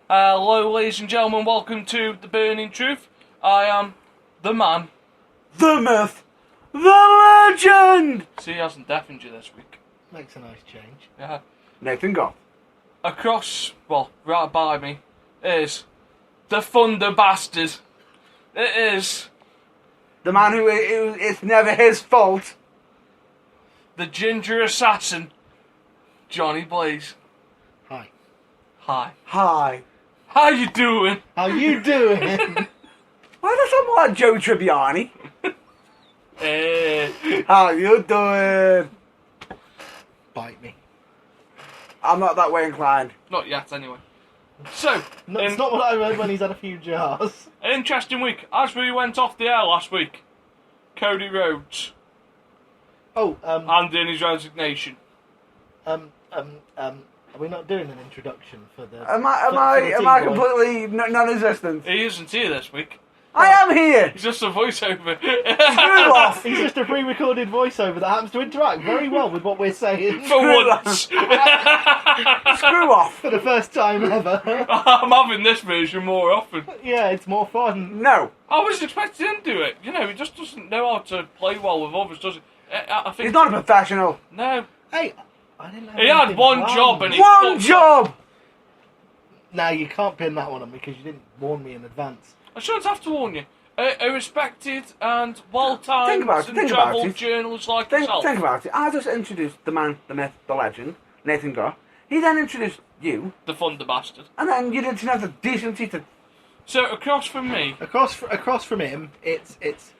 Hello, ladies and gentlemen, welcome to The Burning Truth. I am the man. The myth. The legend. See, he hasn't deafened you this week. Makes a nice change. Yeah. Nathan Goff. Across, well, right by me, is the Thunder Bastard. It is The man who it's never his fault. the Ginger Assassin, Johnny Blaze. Hi. Hi. Hi. How you doing? How you doing? Why does sound like Joe Tribbiani? Eh. How you doing? Bite me. I'm not that way inclined. Not yet, anyway. So, No, it's not what I heard when he's had a few jars. an interesting week. As we went off the air last week, Cody Rhodes Oh, handed in his resignation. are we not doing an introduction for the? Am for I the T-boy? completely non-existent? He isn't here this week. I am here. He's just a voiceover. Screw off. He's just a pre-recorded voiceover that happens to interact very well with what we're saying For once. Screw off. for the first time ever. I'm having this version more often. Yeah, it's more fun. No. I was expecting him to do it. You know, he just doesn't know how to play well with others, does he? I think He's not a professional. No. Hey, I didn't know. He had anything one wrong. job and he One fucked job. Now you can't pin that one on me because you didn't warn me in advance. I shouldn't have to warn you. A respected and well-timed Think about it, and think about travelled it. journalist like Think yourself. about it. I just introduced the man, the myth, the legend, Nathan Goff. He then introduced you, The Thunder Bastard. and then you didn't have the decency to. So, across from me... Across from him, it's the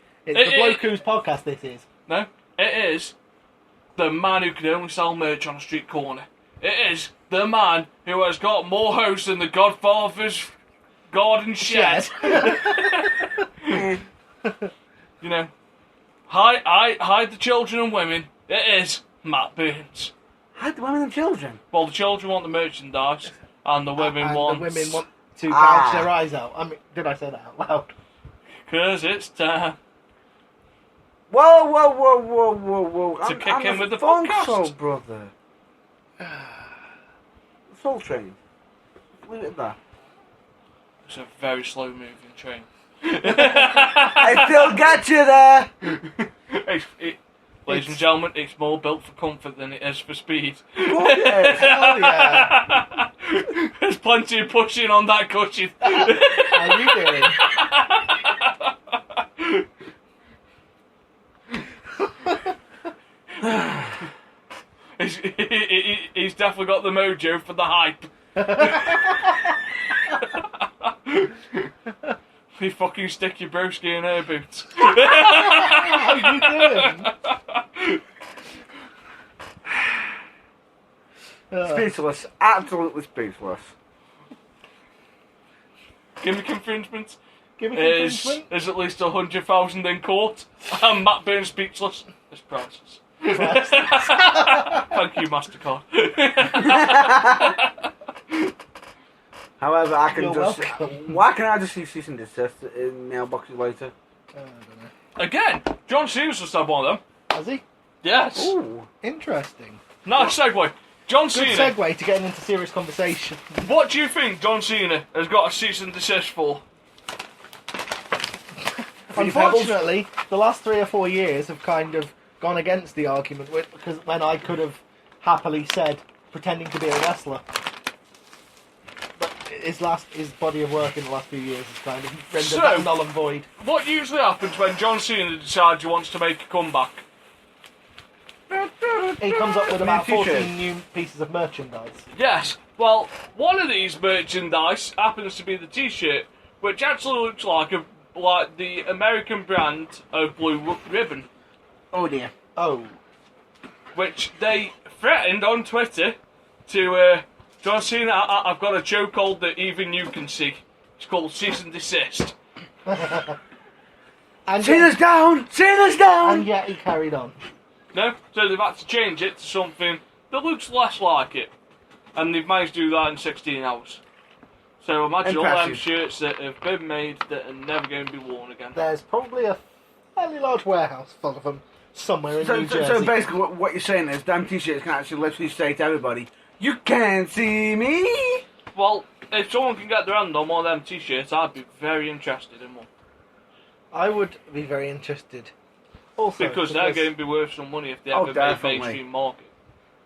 bloke whose podcast this is. No, it is the man who can only sell merch on a street corner. It is the man who has got more hosts than the Godfather's garden shed. You know, hide the children and women. It is Matt Burns. Hide the women and children. Well, the children want the merchandise, and the women want... The women want to gouge their eyes out. I mean, did I say that out loud? 'Cause it's time. Whoa. To kick in with the funk podcast. soul brother. Soul Train. Leave it there. It's a very slow-moving train. I still got you there. Ladies and gentlemen, it's more built for comfort than it is for speed. Oh, yes. Hell yeah! There's plenty of pushing on that cushion. How you doing? He's definitely got the mojo for the hype. You fucking stick your broski in her boots. How you doing? Speechless. Absolutely speechless. Gimmick infringement Give me is infringement. at least 100,000 in court. And Matt Burns speechless. It's priceless. Thank you, MasterCard. However, I can You're just. welcome. Why can I just see cease and desist in mailboxes later? I don't know. Again, John Cena's just had one of them. Has he? Yes. Ooh. Interesting. Nice segue. John Good Cena. segue to getting into serious conversation. What do you think John Cena has got a cease and desist for? Unfortunately, the last 3 or 4 years have kind of gone against the argument because when I could have happily said pretending to be a wrestler. But his body of work in the last few years has kind of rendered So- that null and void. What usually happens when John Cena decides he wants to make a comeback? He comes up with about New t-shirts. 14 new pieces of merchandise. Yes. Well, one of these merchandise happens to be the T-shirt, which actually looks like the American brand of Blue Ribbon, Oh dear. Oh. which they threatened on Twitter to John Cena. I've got a chokehold that even you can see. It's called cease and desist. And Cena's yet, down. Cena's down. and yet he carried on. No, so they've had to change it to something that looks less like it, and they've managed to do that in 16 hours. So imagine all them Impressive. shirts that have been made that are never going to be worn again. There's probably a fairly large warehouse full of them somewhere in New So Jersey. basically, what you're saying is, damn t-shirts can actually literally say to everybody, "You can't see me." Well, if someone can get their hand on one of them t-shirts, I'd be very interested in one. I would be very interested. Also, Because they're going to be worth some money if they Oh, ever made definitely. mainstream market.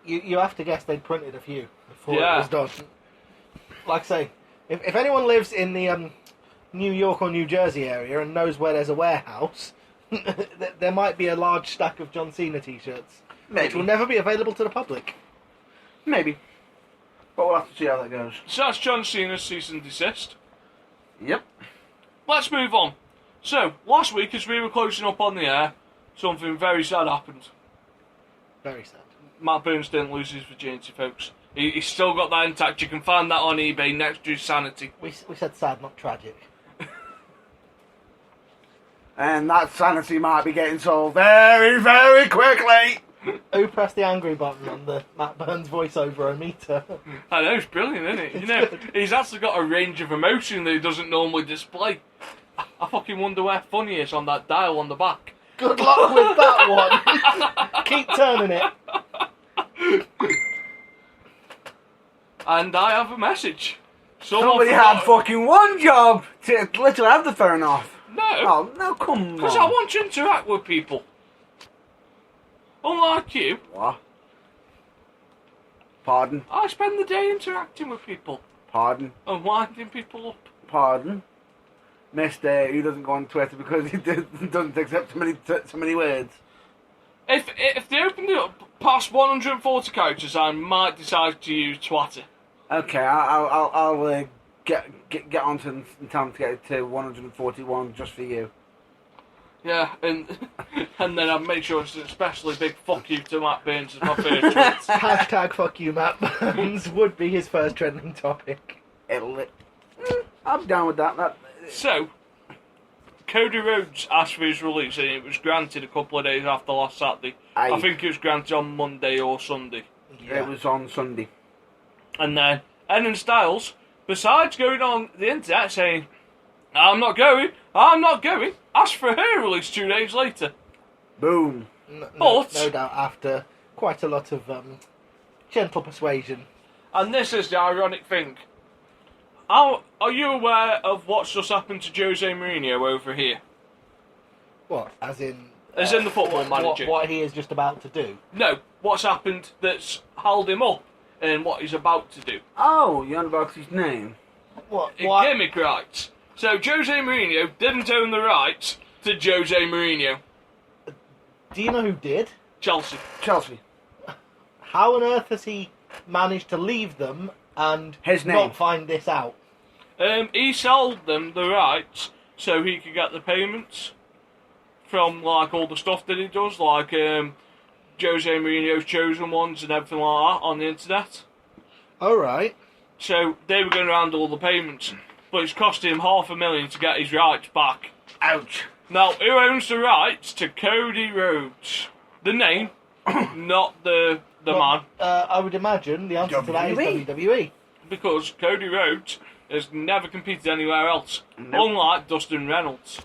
you have to guess they'd printed a few before Yeah. it was done. Like I say, if anyone lives in the New York or New Jersey area and knows where there's a warehouse, there might be a large stack of John Cena t-shirts, which will Maybe. never be available to the public. Maybe. But we'll have to see how that goes. So that's John Cena's cease and desist. Yep. Let's move on. So, last week as we were closing up on the air, something very sad happened. Very sad. Matt Burns didn't lose his virginity, folks. He's still got that intact. You can find that on eBay next to his sanity. We said sad, not tragic. And that sanity might be getting sold very, very quickly. Who pressed the angry button on the Matt Burns voiceover meter? I know, it's brilliant, isn't it? You know, he's actually got a range of emotion that he doesn't normally display. I fucking wonder where funny is on that dial on the back. Good luck with that one. Keep turning it. And I have a message. Somebody had fucking one job to literally have the phone off. No, Oh, no, come on. because I want to interact with people. Unlike you, What? Pardon? I spend the day interacting with people Pardon? and winding people up. Pardon? Mister who doesn't go on Twitter because he doesn't accept so many words. If they opened it up past 140 characters, I might decide to use Twitter. Okay, I'll get on to in time to get it to 141 just for you. Yeah, and then I'll make sure it's an especially big fuck you to Matt Burns as my first tweet. Hashtag fuck you Matt Burns would be his first trending topic. I'm down with that. So, Cody Rhodes asked for his release and it was granted a couple of days after last Saturday. I think it was granted on Monday or Sunday. It was on Sunday. And then Evan Styles, besides going on the internet saying, I'm not going, asked for her release 2 days later. Boom. No But- doubt after quite a lot of gentle persuasion. And this is the ironic thing. Are you aware of what's just happened to Jose Mourinho over here? What? As in The football manager. What he is just about to do. No, what's happened that's held him up and what he's about to do. Oh, you're on about his name. What? Gimmick rights. So Jose Mourinho didn't own the rights to Jose Mourinho. Do you know who did? Chelsea. Chelsea. How on earth has he managed to leave them and His name. not find this out? He sold them the rights so he could get the payments from like all the stuff that he does, like Jose Mourinho's Chosen Ones and everything like that on the internet. Alright. So they were going to handle all the payments, but it's cost him $500,000 to get his rights back. Ouch. Now, who owns the rights to Cody Rhodes? The name, not the man, I would imagine the answer to that is WWE. WWE. because Cody Rhodes has never competed anywhere else, Nope. unlike Dustin Reynolds.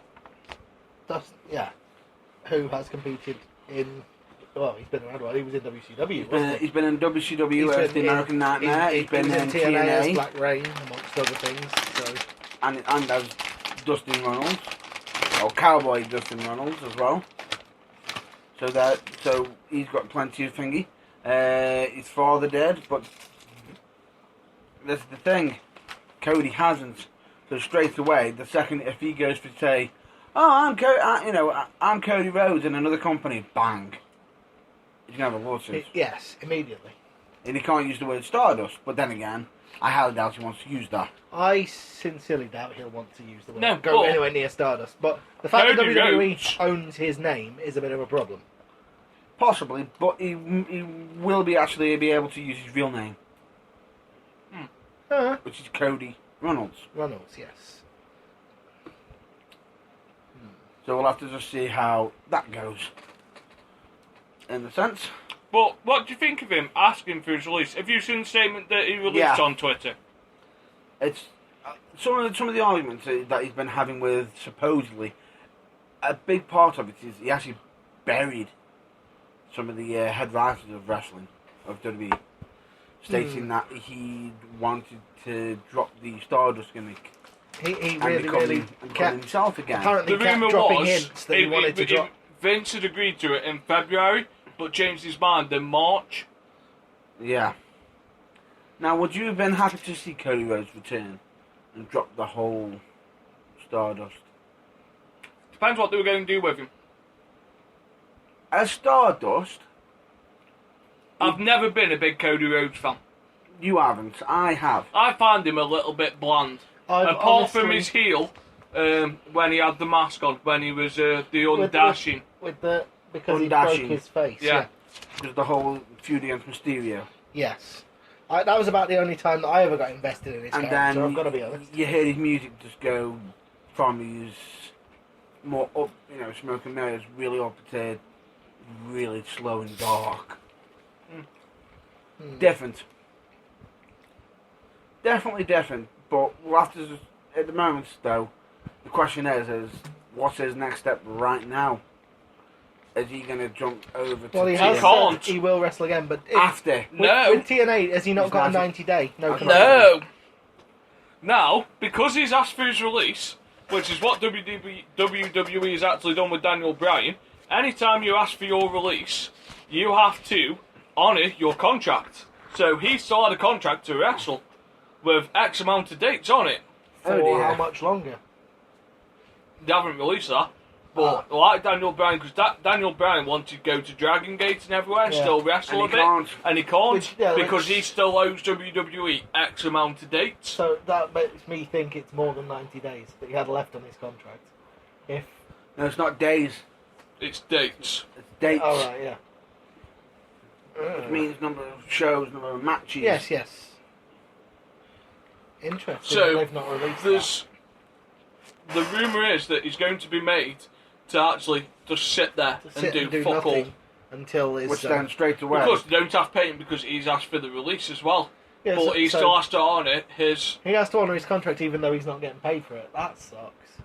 Yeah. Who has competed in... Well, he's been around a while. He was in WCW, wasn't he? He's been in WCW as the American Nightmare. He's been in TNA as TNA Black Rain, amongst other things. So and as Dustin Reynolds, or Cowboy Dustin Reynolds as well. So he's got plenty of thingy. His father did, but this is the thing. Cody hasn't. So straight away, the second if he goes to say, "Oh, I'm Cody Rhodes in another company," bang, he's gonna have a lawsuit. yes, immediately. And he can't use the word Stardust, but then again, I highly doubt he wants to use that. I sincerely doubt he'll want to use the word. No, go but- anywhere near Stardust. But the fact that Cody WWE Rhodes. owns his name is a bit of a problem. Possibly, but he will be able to use his real name, which is Cody Reynolds. Reynolds, yes. So we'll have to just see how that goes. In the sense, But what do you think of him asking for his release? Have you seen the statement that he released Yeah. on Twitter? it's some of the arguments that he's been having with supposedly. A big part of it is he actually buried some of the head writers of wrestling of WWE. stating that he wanted to drop the Stardust gimmick He and really, become, really and become kept, himself again. apparently The kept rumour dropping was hints that he wanted to drop. Vince had agreed to it in February, but changed his mind in March. Yeah. Now, would you have been happy to see Cody Rhodes return and drop the whole Stardust? Depends what they were going to do with him. As Stardust, I've never been a big Cody Rhodes fan. you haven't. I have. I find him a little bit bland. I've Apart from honestly- his heel, when he had the mask on, when he was the undashing. because he Undashing. broke his face. Yeah. Because the whole feud against Mysterio. Yes. That was about the only time that I ever got invested in his And character, then I've got to be honest. you hear his music just go from his more up, Smoke and Mirrors really up to really slow and dark. Different. Definitely different. But we'll have to, at the moment though, the question is what's his next step right now? Is he going to jump over to Well, he He has can't. said he will wrestle again, but after? No. with TNA, has he not He's got a not- 90-day? No. No. contract? No. Now, because he's asked for his release, which is what WWE has actually done with Daniel Bryan, anytime you ask for your release, you have to honour your contract. So he still had a contract to wrestle with X amount of dates on it. For Oh, dear. how much longer? They haven't released that. But like Daniel Bryan, because Daniel Bryan wanted to go to Dragon Gate and everywhere and Yeah. still wrestle And a he bit. can't. And he can't Which- because he still owes WWE X amount of dates. So that makes me think it's more than 90 days that he had left on his contract. If No, it's not days. It's dates. It's dates. all right, yeah. Which means number of shows, number of matches. Yes. Interesting. So, they've not released There's the rumour is that he's going to be made to actually just sit there that. To and sit do and do fuck all. nothing until his. Which then straight away. Because they don't have to pay him because he's asked for the release as well. yeah, But so- he so still has to honour his. he has to honour his contract even though he's not getting paid for it. That sucks.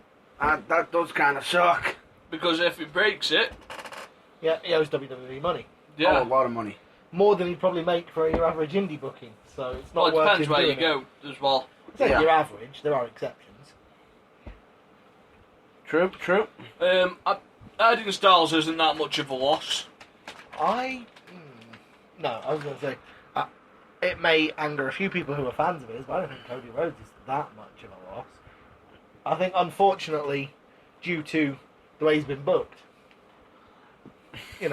That does kind of suck. Because if he breaks it, Yeah, he owes WWE money. yeah. Oh, a lot of money. More than he'd probably make for your average indie booking. So it's Well, not it worth depends him where you doing go as well. It's not Yeah. your average. There are exceptions. True. Adding Styles isn't that much of a loss. No, I was going to say, it may anger a few people who are fans of his, but I don't think Cody Rhodes is that much of a loss. I think, unfortunately, due to the way he's been booked, and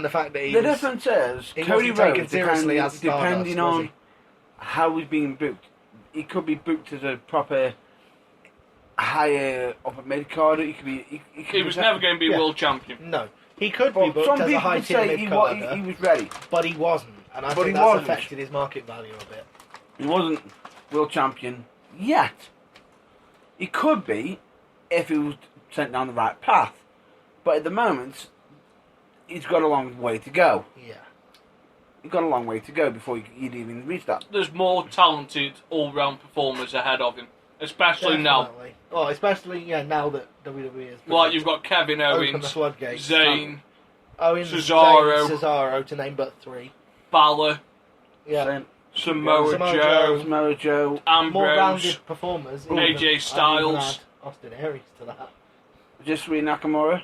the fact that The difference is, he Cody wasn't taken Rhodes, seriously as Stardust, depending was on he? how he's being booked, he could be booked as a proper higher upper mid carder. He could be. He was never going to be Yeah. world champion. No, he could be Well, booked some as a people high would tier say mid he carder, was ready. but he wasn't, and I But think he that's wasn't. affected his market value a bit. He wasn't world champion yet. He could be if he was sent down the right path. But at the moment, he's got a long way to go. Yeah. He's got a long way to go before he'd even reach that. There's more talented all-round performers ahead of him, especially now. Definitely. Oh, especially now that WWE is Like you've got Kevin open the Owens, floodgates. Zayn, Owens, Cesaro. Zayn, Cesaro, to name but three. Balor, Yeah, Then Samoa Samoa Joe, Samoa Joe, more Ambrose. rounded performers. AJ I'd even Styles. add Austin Aries to that. Shinsuke Nakamura.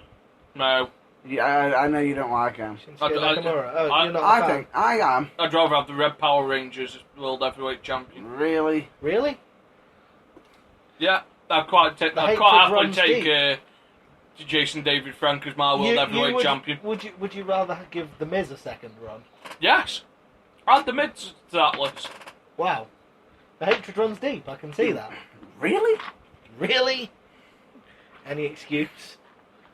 No, Yeah, I know you don't like him. Shinsuke I- Nakamura. Oh, I- you're not a I fan. think I am. I'd rather have the Red Power Rangers as World Heavyweight Champion. Really. Really? Yeah, I'd quite hatred happily runs take deep. Jason David Frank as my World Heavyweight would, Champion. Would you rather give The Miz a second run? Yes, add the mid to that list. Wow. The hatred runs deep, I can see that. Really? Really? Any excuse?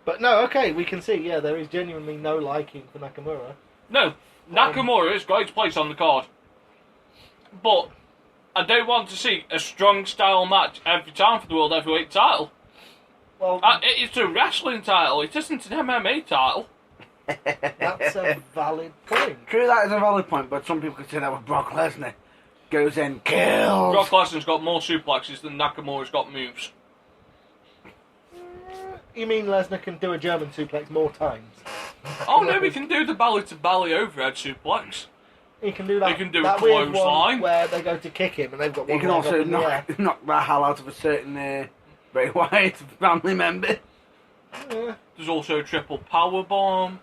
But no, okay, we can see, yeah, there is genuinely no liking for Nakamura. No, Nakamura has got his place on the card. But I don't want to see a strong style match every time for the World Heavyweight title. Well, It's a wrestling title, it isn't an MMA title. that's a valid point. True, that is a valid point, but some people could say that with Brock Lesnar. Goes in, kills. Brock Lesnar's got more suplexes than Nakamura's got moves. You mean Lesnar can do a German suplex more times? Oh no, we can do the belly to belly overhead suplex. He can do that. He can do that a weird one clothesline. where they go to kick him and they've got He one can leg also up in the air. knock the hell out of a certain Bray Wyatt family member. Yeah, There's also a triple power bomb.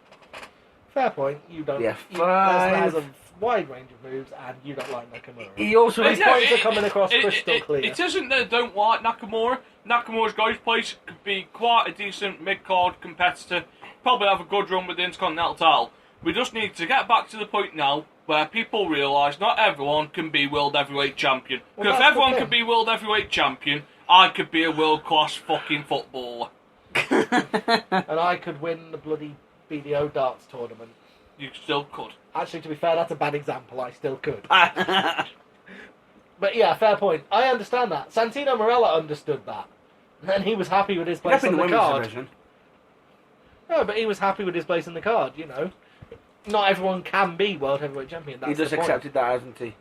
fair point. You don't. Yeah, Lesnar has five. a wide range of moves, and you don't like Nakamura. He also His points are coming across crystal clear. It isn't that I don't like Nakamura. Nakamura's got his place, could be quite a decent mid-card competitor, probably have a good run with the Intercontinental title. We just need to get back to the point now where people realise not everyone can be World Heavyweight Champion. Well, Because if that's the everyone thing. could be World Heavyweight Champion, I could be a world-class fucking footballer. And I could win the bloody BDO darts tournament. You still could. Actually, to be fair, that's a bad example. I still could. But yeah, fair point. I understand that. Santino Marella understood that. And he was happy with his place in on the the women's card. division. No, but he was happy with his place in the card, you know. Not everyone can be World Heavyweight Champion. That's He just the point. accepted that, hasn't he?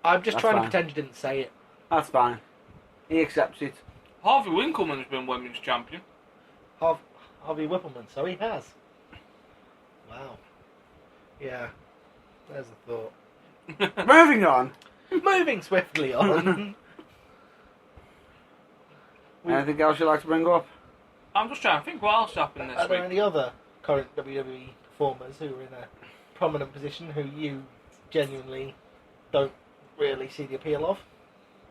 I'm just That's trying fine. to pretend you didn't say it. That's fine. He accepts it. Harvey Winkleman's been women's champion. Harvey Whippleman, so he has. Wow. Yeah. There's a thought. Moving on. Moving swiftly on. Anything else you'd like to bring up? I'm just trying to think what else happened Are this there week. any other current WWE performers who are in a prominent position who you genuinely don't really see the appeal of?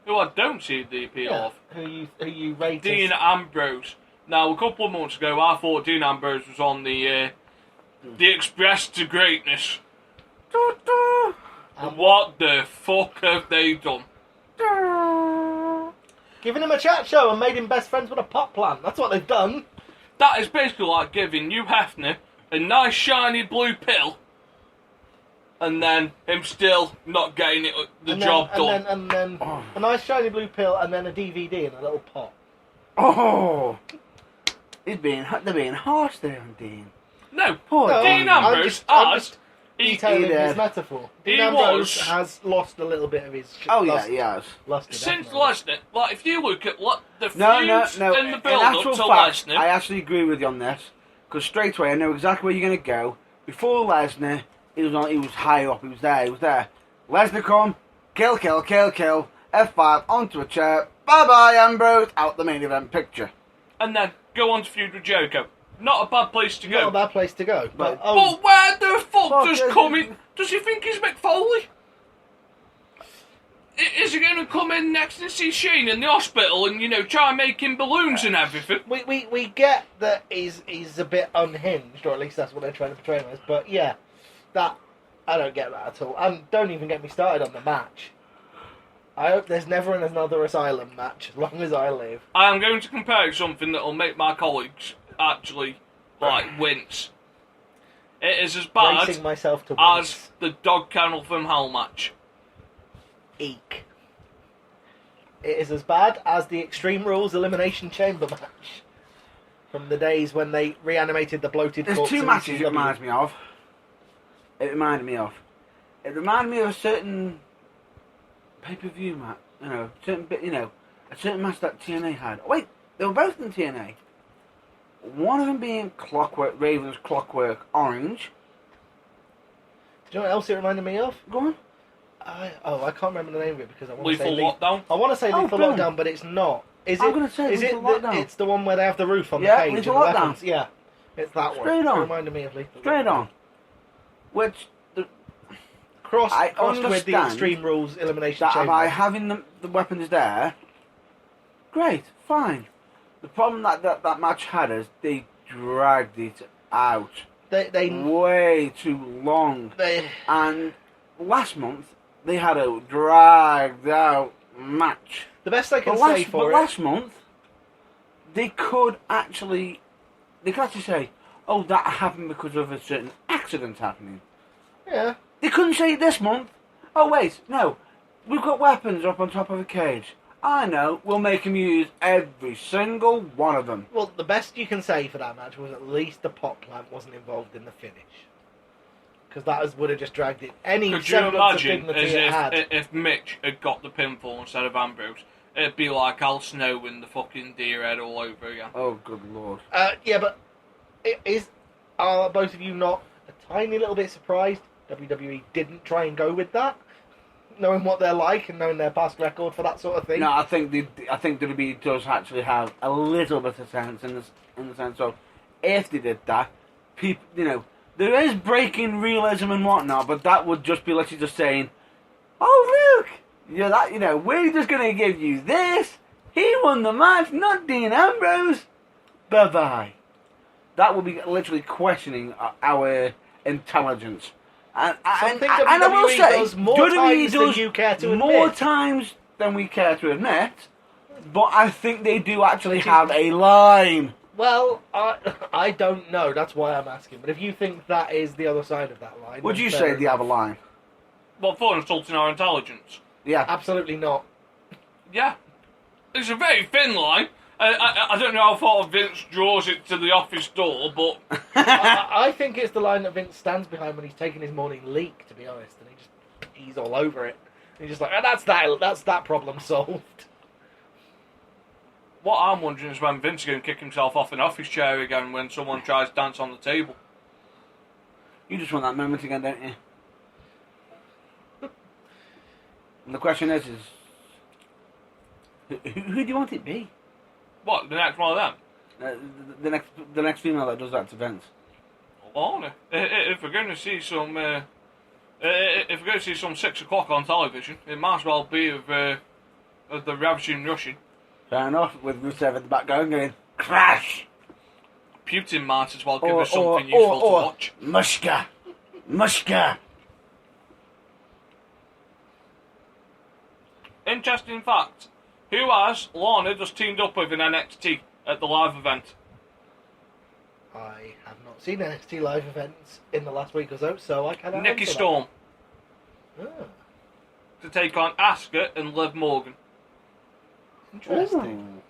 Who I don't see the appeal of. Who you rate Dean as... Ambrose. Now, a couple of months ago, I thought Dean Ambrose was on the Express to Greatness. What the fuck have they done? Giving him a chat show and made him best friends with a pot plant. That's what they've done. That is basically like giving Hugh Hefner a nice shiny blue pill, and then him still not getting the job done. And then Oh. a nice shiny blue pill and then a DVD in a little pot. Oh! They're being harsh there on Dean. No, Poor No, Dean I'm Ambrose I'm has. He, detailing did. his metaphor. He Dean Ambrose was- has lost a little bit of his... Oh yeah, he has. luster, since definitely. Lesnar, like if you look at the feuds No. and the In build-up actual to fact, Lesnar, I actually agree with you on this because straight away I know exactly where you're going to go. Before Lesnar, he was high up. He was there. Lesnar come, kill, F5 onto a chair. Bye bye, Ambrose, out the main event picture. and then go on to feud with Jericho. Not a bad place to Not go. a bad place to go. But, But where the fuck Fuck, does is coming? Does he think he's Mick Foley? Is he going to come in next and see Shane in the hospital and try and make him balloons and everything? we get that he's a bit unhinged, or at least that's what they're trying to portray him as. But yeah, that I don't get that at all. And don't even get me started on the match. I hope there's never another Asylum match as long as I live. I am going to compare something that will make my colleagues actually wince. It is as bad Bracing myself to as the Dog Kennel from Hell match. Eek. It is as bad as the Extreme Rules Elimination Chamber match from the days when they reanimated the bloated There's corpse two of matches it ECW. reminds me of. It reminded me of a certain pay-per-view match. A certain match that TNA had. Oh, wait, they were both in TNA. One of them being Raven's Clockwork Orange. Do you know what else it reminded me of? Go on. I can't remember the name of it because I want to say Lethal Lockdown. I want to say Oh, Lethal boom. Lockdown, but it's not. Is I'm it? gonna say is Lethal it? Lockdown. It's the one where they have the roof on Yeah, the cage Lethal and the Lockdown. weapons. Yeah, it's that one. Straight on. It reminded me of Lethal. Straight Lockdown. on. Which Crossed with the understand Extreme Rules Elimination that Chamber. by having the weapons there, great, fine. The problem that match had is they dragged it out They way too long. they And last month they had a dragged out match. the best I can But say for it. last month they could actually say, "Oh, that happened because of a certain accident happening." Yeah. They couldn't say it this month. Oh wait, no, we've got weapons up on top of a cage. I know, we'll make him use every single one of them. Well, the best you can say for that match was at least the pot plant wasn't involved in the finish. Because would have just dragged it. Any Could you semblance of imagine dignity it had. if Mitch had got the pinfall instead of Ambrose? It'd be like Al Snow in the fucking deer head all over again. Oh, good lord. Yeah, but are both of you not a tiny little bit surprised WWE didn't try and go with that, knowing what they're like and knowing their past record for that sort of thing. No, I think WWE does actually have a little bit of sense in the sense of if they did that, people, there is breaking realism and whatnot, but that would just be literally just saying, "Oh look, we're just gonna give you this. He won the match, not Dean Ambrose. Bye bye." That would be literally questioning our intelligence. And I will WWE say, does more WWE times than does you care to more admit. times than we care to admit, but I think they do actually have a line. Well, I don't know. That's why I'm asking. But if you think that is the other side of that line, Would then you fair say they enough. have a line? Well, for insulting our intelligence. Yeah. Absolutely not. Yeah. It's a very thin line. I don't know how far Vince draws it to the office door, but I think it's the line that Vince stands behind when he's taking his morning leak, to be honest, and he's all over it. And he's just like, oh, that's that problem solved. what I'm wondering is when Vince is going to kick himself off an office chair again when someone tries to dance on the table. You just want that moment again, don't you? And the question is who do you want it to be? What, the next one of them? The next female that does that to Vince. Lorna. If we're going to see some, if we're going to see some 6 o'clock on television, it might as well be of the Ravishing Russian. Fair enough, with Rusev in the background going, crash! Putin might as well give us something useful to watch. Mushka! Mushka! Interesting fact. Who has Lorna just teamed up with in NXT at the live event? I have not seen NXT live events in the last week or so I cannot Nikki answer Storm that. Ah, to take on Asuka and Liv Morgan. interesting. Ooh.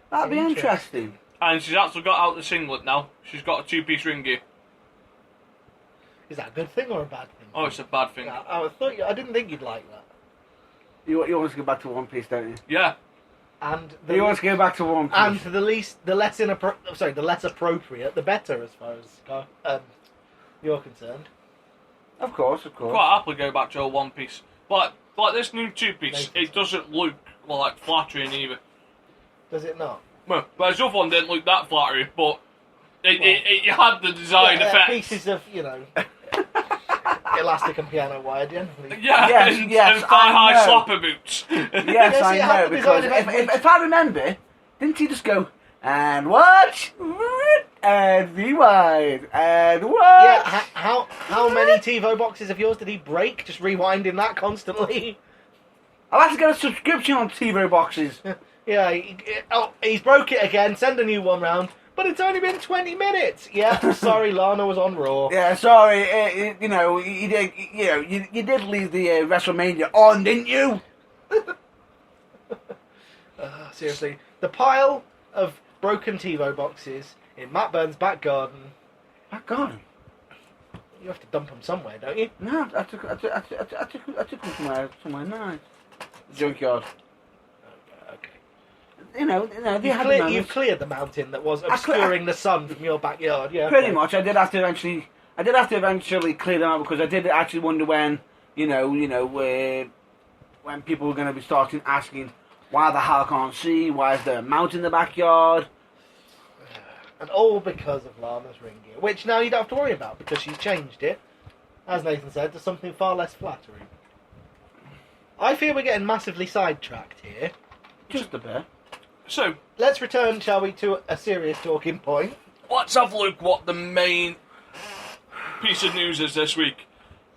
That'd be interesting. And she's actually got out the singlet now. She's got a 2-piece ring gear. Is that a good thing or a bad thing? Oh, it's a bad thing. Yeah, I didn't think you'd like that. You want to go back to One Piece, don't you? Yeah. And You want to go back to One Piece. and the less appropriate, the better, as far as you're concerned. Of course, of course. Quite happily go back to a 1 piece. But like this new 2-piece, Nathan's it doesn't look like flattering either. Does it not? Well, whereas the other one didn't look that flattering, but it had the desired effect. Pieces of elastic and piano wire generally. Yeah, Yes, and, yes, and thigh-high I know. slapper boots. Yes, it I had know, the because design effect. if I remember, didn't he just go, and watch, and rewind, and watch? Yeah, how many TiVo boxes of yours did he break? Just rewinding that constantly. I'll have to get a subscription on TiVo boxes. Yeah, he's broke it again. Send a new one round. But it's only been 20 minutes. Yeah, sorry, Lana was on Raw. Yeah, sorry, you did, you did leave the WrestleMania on, didn't you? Seriously, the pile of broken TiVo boxes in Matt Burns' back garden. Back garden? You have to dump them somewhere, don't you? No, I took them somewhere nice. Junkyard. Okay. They had moments. You've cleared the mountain that was obscuring the sun from your backyard. Yeah. Pretty okay. much. I did have to eventually clear them out because I did actually wonder when, when people were going to be starting asking, why the hell can't I see? Why is there a mountain in the backyard? And all because of Lana's ring gear, which now you don't have to worry about because she's changed it, as Nathan said, to something far less flattering. I fear we're getting massively sidetracked here. Just a bit. So, Let's return, shall we, to a serious talking point. let's have a look what the main piece of news is this week.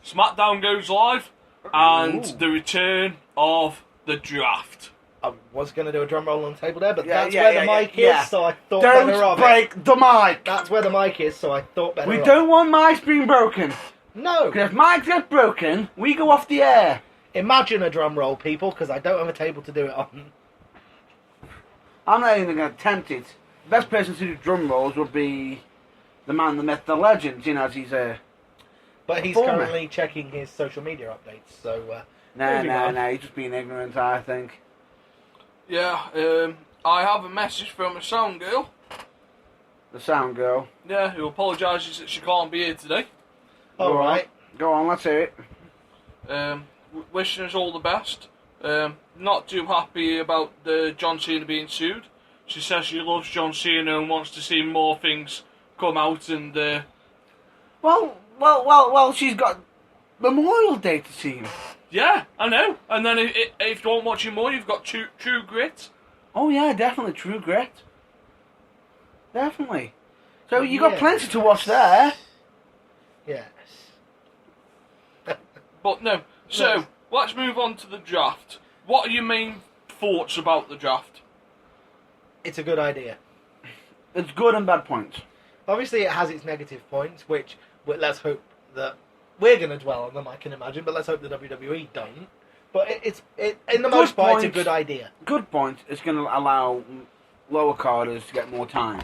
SmackDown goes live, and Ooh. the return of the draft. I was going to do a drum roll on the table there, but Yeah, that's yeah, where yeah, the yeah, mic yeah. is, so I thought better Don't of it. break the mic! That's where the mic is, so I thought better We of don't want mics being broken. it. No! Because if mics get broken, we go off the air. Imagine a drum roll, people, because I don't have a table to do it on. I'm not even going to attempt it. The best person to do drum rolls would be the man, the myth, the legend, as he's But he's Performer. currently checking his social media updates, so... moving No, on. he's just being ignorant, I think. Yeah, I have a message from a sound girl. The sound girl. Yeah, who apologises that she can't be here today. All Go on. right. Go on, let's hear it. Wishing us all the best. Not too happy about the John Cena being sued. She says she loves John Cena and wants to see more things come out. And Well, she's got Memorial Day to see him. yeah, I know. And then if you want watching more, you've got True Grit. Oh yeah, definitely True Grit. Definitely. So you got Yes. plenty to watch there. Yes. But no. So let's move on to the draft. What are your main thoughts about the draft? It's a good idea. It's good and bad points. Obviously, it has its negative points, which let's hope that we're going to dwell on them. I can imagine, but let's hope the WWE don't. But it's in the most part, it's a points. good idea. Good point. It's going to allow lower carders to get more time,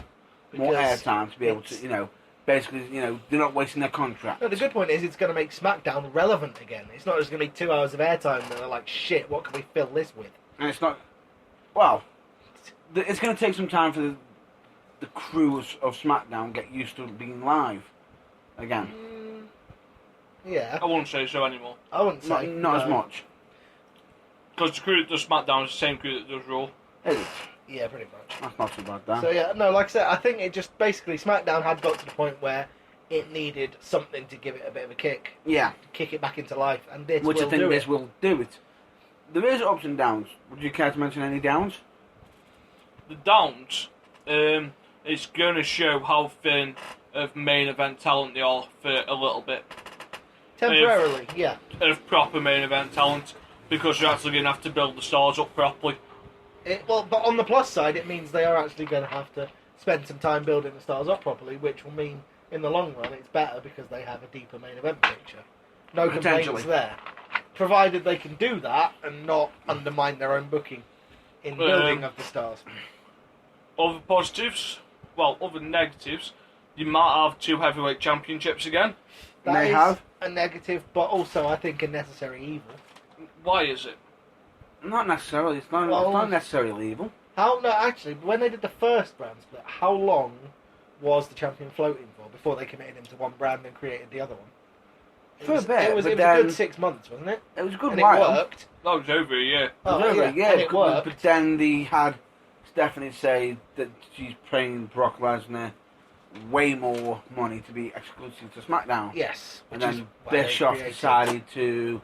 more Because airtime to be able to, basically, they're not wasting their contract. No, the good point is it's going to make SmackDown relevant again. It's not just going to be 2 hours of airtime and they're like, shit, what can we fill this with? And it's not. Well, it's going to take some time for the crew of SmackDown get used to being live again. Yeah, I wouldn't say so anymore. I wouldn't say. Not as no. much. Because the crew that does SmackDown is the same crew that does Raw. Is it? Yeah, pretty much. That's not too bad, that. So yeah, no, like I said, I think it just basically SmackDown had got to the point where it needed something to give it a bit of a kick, Yeah. kick it back into life, and this Which will I think do this it. will do it. There is ups and downs. Would you care to mention any downs? The downs, it's going to show how thin of main event talent they are for a little bit. Temporarily, yeah. Of proper main event talent. Because you're actually going to have to build the stars up properly. Well, but on the plus side, it means they are actually going to have to spend some time building the stars up properly, which will mean in the long run it's better because they have a deeper main event picture. No complaints Potentially. there, provided they can do that and not undermine their own booking in building of the stars. Other positives, other negatives, you might have 2 heavyweight championships again. That May is have. a negative, but also I think a necessary evil. Why is it? Not necessarily. It's not necessarily evil. Actually, when they did the first brand split, how long was the champion floating for before they committed him to one brand and created the other one? For a bit, It was but a then- good 6 months, wasn't it? It was a good And while. it worked. That was over a year. It was Oh, over yeah, a year, and it worked. but then they had Stephanie say that she's paying Brock Lesnar way more money to be exclusive to SmackDown. Yes. And which is then why they Bischoff created- decided to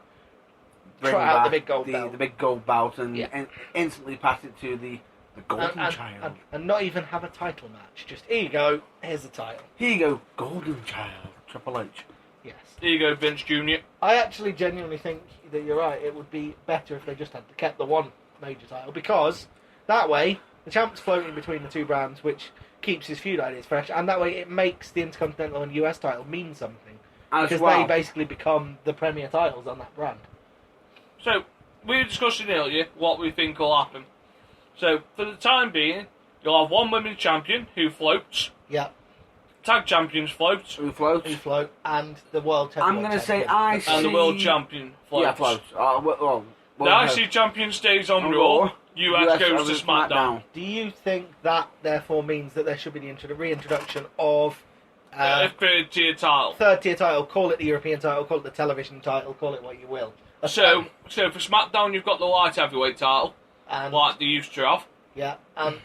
bring Try out back the big gold belt. the big gold belt and Yeah. instantly pass it to the Golden Child. and not even have a title match. Just, here you go, here's the title. Here you go, Golden Child, Triple H. Yes. Here you go, Vince Jr. I actually genuinely think that you're right. It would be better if they just had kept the one major title, because that way the champ's floating between the two brands, which keeps his feud ideas fresh, and that way it makes the Intercontinental and US title mean something. As Because well. they basically become the premier titles on that brand. So, we were discussing earlier what we think will happen. So, for the time being, you'll have one women's champion who floats, Yeah, tag champions float, Who floats? who float, and the world I'm heavyweight gonna say champion. I That's see- and the it. world champion floats. Yeah, floats. The IC champion stays on Raw, US goes to SmackDown. Do you think that therefore means that there should be the reintroduction of A third tier title. third tier title? Call it the European title, call it the television title, call it what you will. So for SmackDown, you've got the light heavyweight title, and like they used to have. yeah, and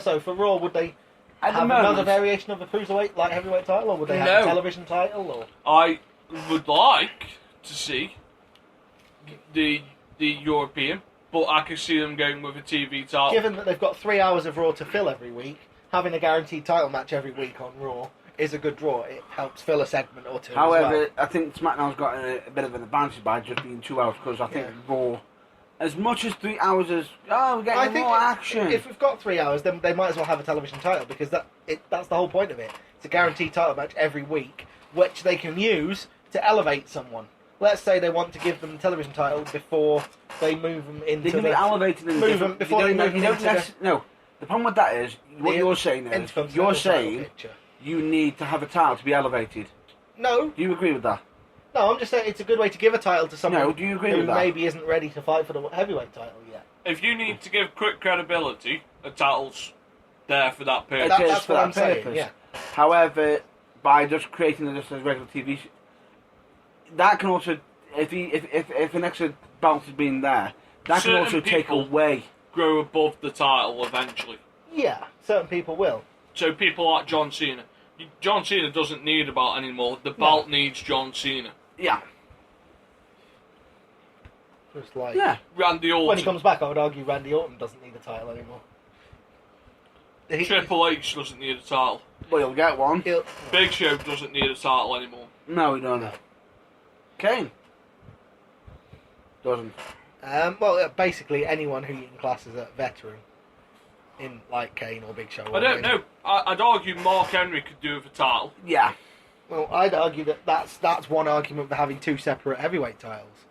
so for Raw, would they At the have another moment, variation of the cruiserweight light heavyweight title, or would they have No. a television title? Or I would like to see the European, but I could see them going with a TV title. given that they've got 3 hours of Raw to fill every week, having a guaranteed title match every week on Raw is a good draw. It helps fill a segment or two. however, as I think SmackDown's got a bit of an advantage by just being 2 hours because I think Raw, as much as 3 hours as we're well. getting I think more action. if we've got 3 hours, then they might as well have a television title, because that's the whole point of it. It's a guaranteed title match every week, which they can use to elevate someone. Let's say they want to give them the television title before they move them into they can the be elevated in move different. them before they move you them don't into no. The problem with that is what the you're saying is Intercontinental you're title saying picture. you need to have a title to be elevated. No, Do you agree with that? I'm just saying it's a good way to give a title to someone No, do you agree who with that? maybe isn't ready to fight for the heavyweight title yet. If you need to give quick credibility, a title's there for that purpose. It is That's for what that I'm saying. purpose. Yeah. However, by just creating it just as regular TV that can also, if an extra bounce has been there, that can Certain also take people- away. Grow above the title eventually. Yeah, certain people will. So people like John Cena. John Cena doesn't need a belt anymore. The belt needs John Cena. Yeah, Just like yeah. Randy when he Orton. comes back, I would argue Randy Orton doesn't need a title anymore. Triple H doesn't need a title. Well, you'll get one. He'll- Big Show doesn't need a title anymore. No, we don't. Kane doesn't. well, basically anyone who you can class as a veteran in like Kane or Big Show. Or I don't Wayne. know. I'd argue Mark Henry could do with a title. Yeah, Well, I'd argue that that's one argument for having two separate heavyweight titles,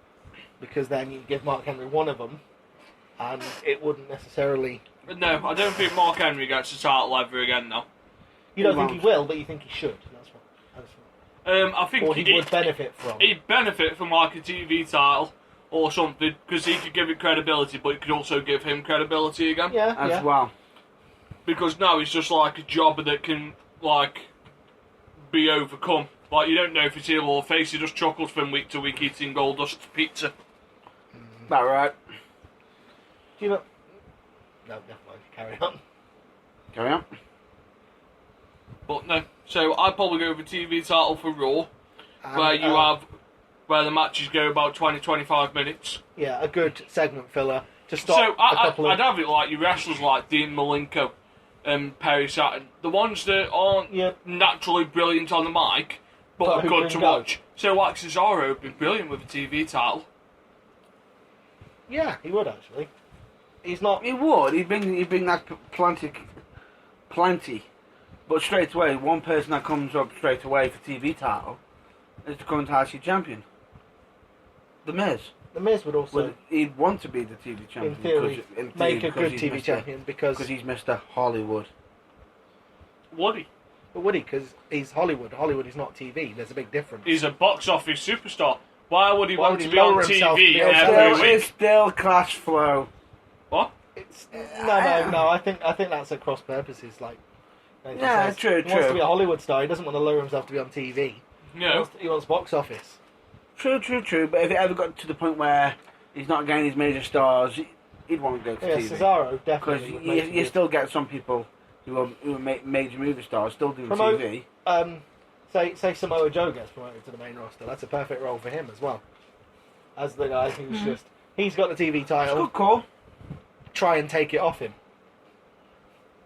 because then you give Mark Henry one of them, and it wouldn't necessarily. But no, I don't think Mark Henry gets a title ever again now. You don't He think he will, but you think he should. That's what. I think Or he would benefit from. he'd benefit from like a TV title or something, because he could give it credibility, but it could also give him credibility again. Yeah, as yeah. well. Because now he's just like a jobber that can like be overcome. Like you don't know if he's heel or face. He just chuckles from week to week eating Goldust pizza. That right. Do you know? No, never mind. Carry on. Carry on. But no, so I'd probably go with a TV title for Raw, where you uh, have where the matches go about 20-25 minutes. a good segment filler to stop So a couple I'd of. have it like your wrestlers like Dean Malenko and Perry Saturn, the ones that aren't Yeah. naturally brilliant on the mic, but But are who good can to go. watch. So like Cesaro would be brilliant with a TV title. Yeah, he would actually. He's not. He would. He'd bring that plenty. But straight away, one person that comes up straight away for TV title is the current IC champion, The Miz. The Miz would also, Well, he'd want to be the TV champion. in theory, make a because good he's TV Mr. champion because. Because he's Mr. Hollywood. Would he? But would he? Because he's Hollywood. Hollywood is not TV. There's a big difference. He's a box office superstar. Why would he Why want would to he be on lower himself to TV be on every television? week? It's still cash flow. What? It's, no. I think that's at cross purposes. Like, Nathan Yeah, says. true, He wants to true. be a Hollywood star. He doesn't want to lower himself to be on TV. No. He wants box office. True. But if it ever got to the point where he's not getting his major stars, he'd want to go to Yeah, TV. Cesaro Because definitely would make you it. still get some people who are major movie stars still doing Promote- TV. Say Samoa Joe gets promoted to the main roster. That's a perfect role for him as well. As the guy who's just he's got the TV title. Good call. Try and take it off him.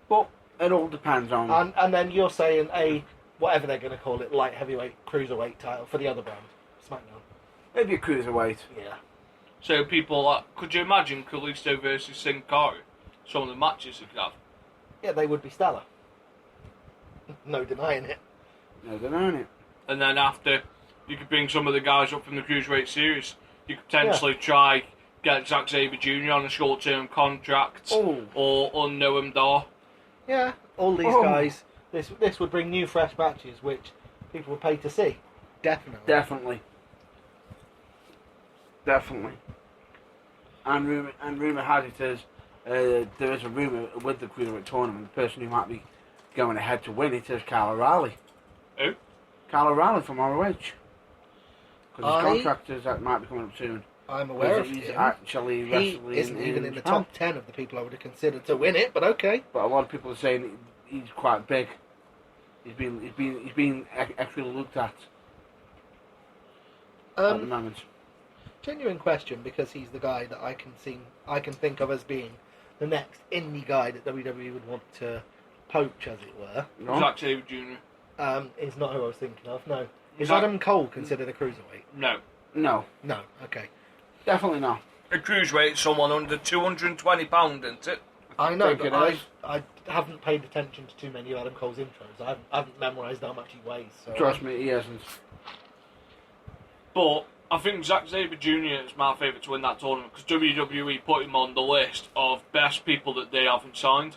But it all depends on. And then you're saying a whatever they're going to call it, light heavyweight cruiserweight title for the other brand, SmackDown. Maybe a cruiserweight. Yeah. So people like, could you imagine Kalisto versus Sin Cara? Some of the matches they could have. Yeah, they would be stellar. No denying it. No, they're not it. And then after, you could bring some of the guys up from the Cruiserweight series. You could potentially try get Zack Sabre Jr. on a short-term contract. Oh. Or Unknown Door. Yeah, all these Oh. guys. This would bring new, fresh matches, which people would pay to see. Definitely. Definitely. And rumor has it is there is a rumor with the cruiserweight tournament. The person who might be going ahead to win it is Kyle O'Reilly. Who? Kyle O'Reilly from ROH. Because his I- contract is that might be coming up soon. I'm aware of Because he's him. actually He wrestling isn't even in the Japan. top 10 of the people I would have considered to win it, but okay. But a lot of people are saying he's quite big. He's been actually looked at the moment. Genuine question, because he's the guy that I can think of as being the next indie guy that WWE would want to poach, as it were. No? Zack Sabre Jr. Is not who I was thinking of. No, is Zack- Adam Cole considered a cruiserweight? No. No, No. Okay. definitely not. A Cruiserweight, someone under £220, isn't it? I know, think but it is. I haven't paid attention to too many of Adam Cole's intros. I haven't memorised how much he weighs. So Trust me, he hasn't. But I think Zack Sabre Jr. is my favourite to win that tournament because WWE put him on the list of best people that they haven't signed.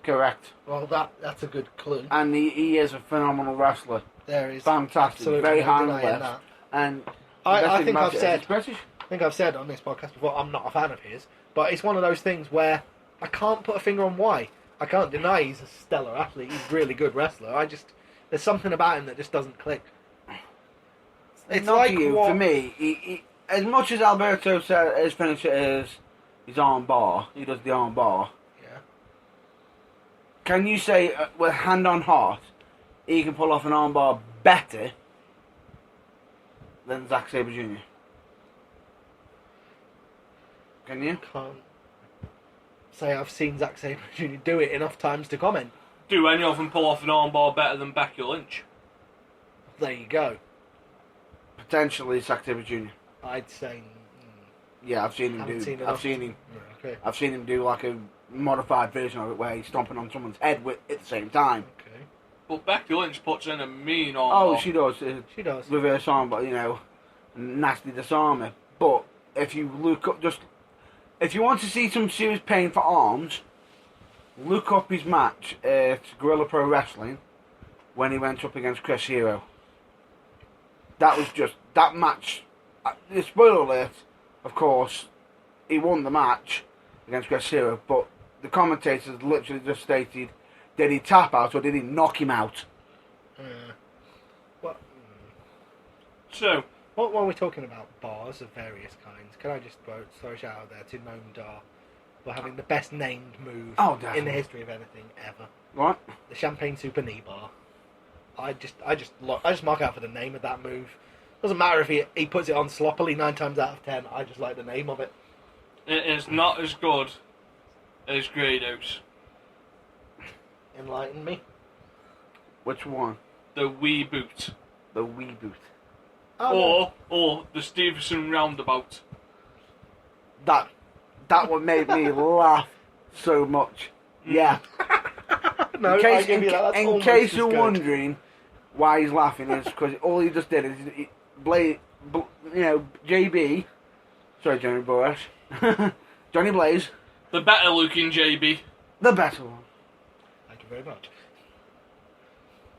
Correct. Well, that's a good clue. And he is a phenomenal wrestler. There is Fantastic. absolutely Very no high on the denying left. that. And I the best think thing I've about it is said- he's British. I think I've said on this podcast before, I'm not a fan of his, but it's one of those things where I can't put a finger on why. I can't deny he's a stellar athlete. He's a really good wrestler. There's something about him that just doesn't click. It's not like to you. what... For me, he, as much as Alberto said his finisher is his arm bar, he does the arm bar. Yeah. Can you say, with hand on heart, he can pull off an arm bar better than Zack Sabre Jr.? Can you? Can't say I've seen Zack Sabre Jr. do it enough times to comment. Do any of them pull off an armbar better than Becky Lynch? There you go. Potentially Zack Sabre Jr. I'd say... Yeah, I've seen him Haven't do. seen I've enough. seen him. Okay. I've seen him do like a modified version of it where he's stomping on someone's head at the same time. Okay. But Becky Lynch puts in a mean Oh, armbar. she does. She does. Reverse arm, but nasty disarmer. But if you look up, if you want to see some serious pain for arms, look up his match at Gorilla Pro Wrestling when he went up against Chris Hero. That was just that match. Spoiler alert, of course, he won the match against Chris Hero, but the commentators literally just stated, did he tap out or did he knock him out? What? So, What were we talking about? Bars of various kinds. Can I just throw a shout out there to Noam Dar for having the best named move Oh, in definitely. the history of anything ever? Right? The Champagne Super Knee Bar. I just mark out for the name of that move. Doesn't matter if he puts it on sloppily 9 times out of 10. I just like the name of it. it is not as good as Grado's. Enlighten me. Which one? The Wee Boot. The Wee Boot. Oh, Or the Stevenson Roundabout. That what made me laugh so much. Yeah. no, in case, I give you that. That's in almost case as you're good. wondering why he's laughing, is because all he just did is JB. Sorry, Johnny Borash. Johnny Blaze, The better looking JB. the better one. Thank you very much.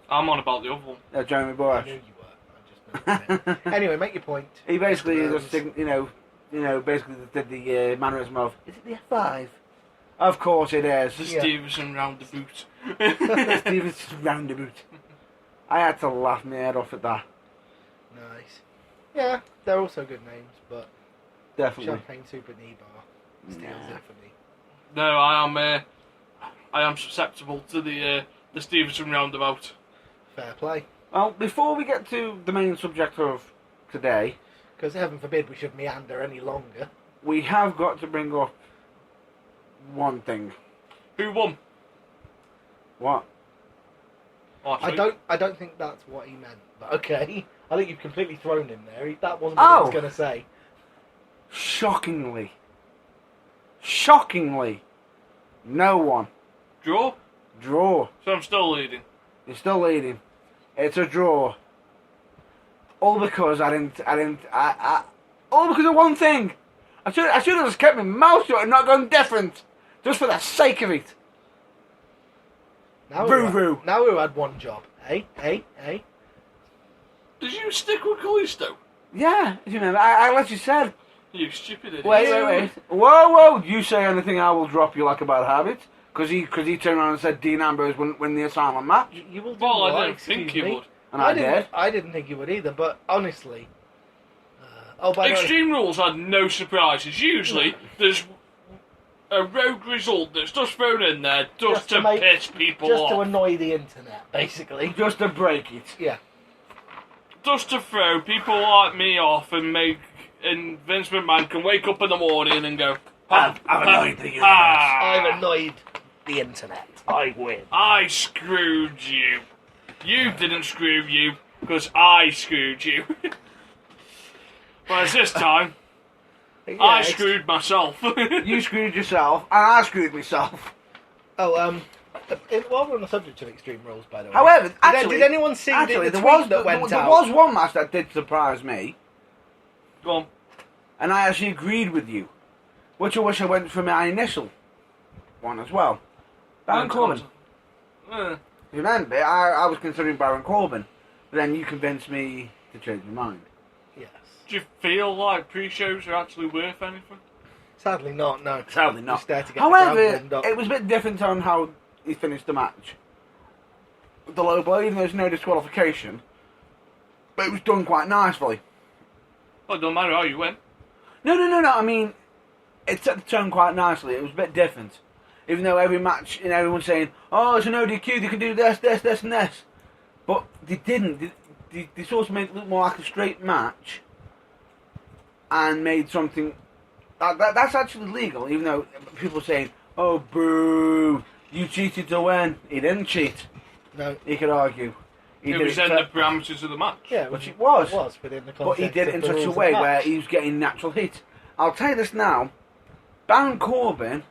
I'm on about the other one. Johnny I Borash. knew you were. I just know. Anyway, make your point. He basically just, Browns. basically did the mannerism of, is it the F5? Of course it is. The Yeah. Stevenson Roundabout. Steven's roundabout. I had to laugh my head off at that. Nice. Yeah, they're also good names, but Definitely. Champagne Super Knee Bar steals Nah. it for me. No, I am susceptible to the Stevenson Roundabout. Fair play. Well, before we get to the main subject of today, Because heaven forbid we should meander any longer. we have got to bring up one thing. Who won? What? Last week? I don't think that's what he meant. But okay. I think you've completely thrown him there. That wasn't what he was Oh. going to say. Shockingly, no one. Draw? Draw. So I'm still leading. You're still leading. It's a draw. All because all because of one thing. I should have just kept my mouth shut and not gone different. Just for the sake of it. Now Voo-voo. Now we had one job. Hey. Did you stick with Kalisto? Yeah, you know, I let you said. You stupid idiot. Wait. Whoa. You say anything, I will drop you like a bad habit. Because he turned around and said Dean Ambrose wouldn't win the Asylum match. You will do Well, what? I don't think he Excuse me? would. And I did. I didn't think you would either, but honestly. By the way, Extreme Rules had no surprises. Usually, there's a rogue result that's just thrown in there just to make- piss people just to off. annoy the internet, basically. Just to break it. Yeah. Just to throw people like me off and Vince McMahon can wake up in the morning and go, I've annoyed the universe. I've annoyed the internet. I win. I screwed you. You didn't screw you, because I screwed you. Whereas this time, Yeah, I it's- screwed myself. You screwed yourself, and I screwed myself. While we're on the subject of Extreme Rules, by the way. However, actually, did anyone see the there tweet was that went there out? was one match that did surprise me, Go on. and I actually agreed with you, which I wish I went for my initial one as well. Baron Corbin. Remember, I was considering Baron Corbin, but then you convinced me to change my mind. Yes. Do you feel like pre-shows are actually worth anything? Sadly not, no. Sadly not. Just there to get the However, crowd warmed up. it was a bit different on how he finished the match. The low blow, even though there's no disqualification, But it was done quite nicely. Well, it don't matter how you win. No. I mean, it set the tone quite nicely. It was a bit different. Even though every match, everyone's saying, oh, it's an ODQ, they can do this, and this. But they didn't. They sort of made it look more like a straight match. And made something... That's actually legal, even though people are saying, oh, boo, you cheated to win. He didn't cheat. No. He could argue. It was in the parameters of the match. Yeah, Which it was. It was within the context. But he did it in of the such a rules way of the where match. he was getting natural hit. I'll tell you this now. Baron Corbin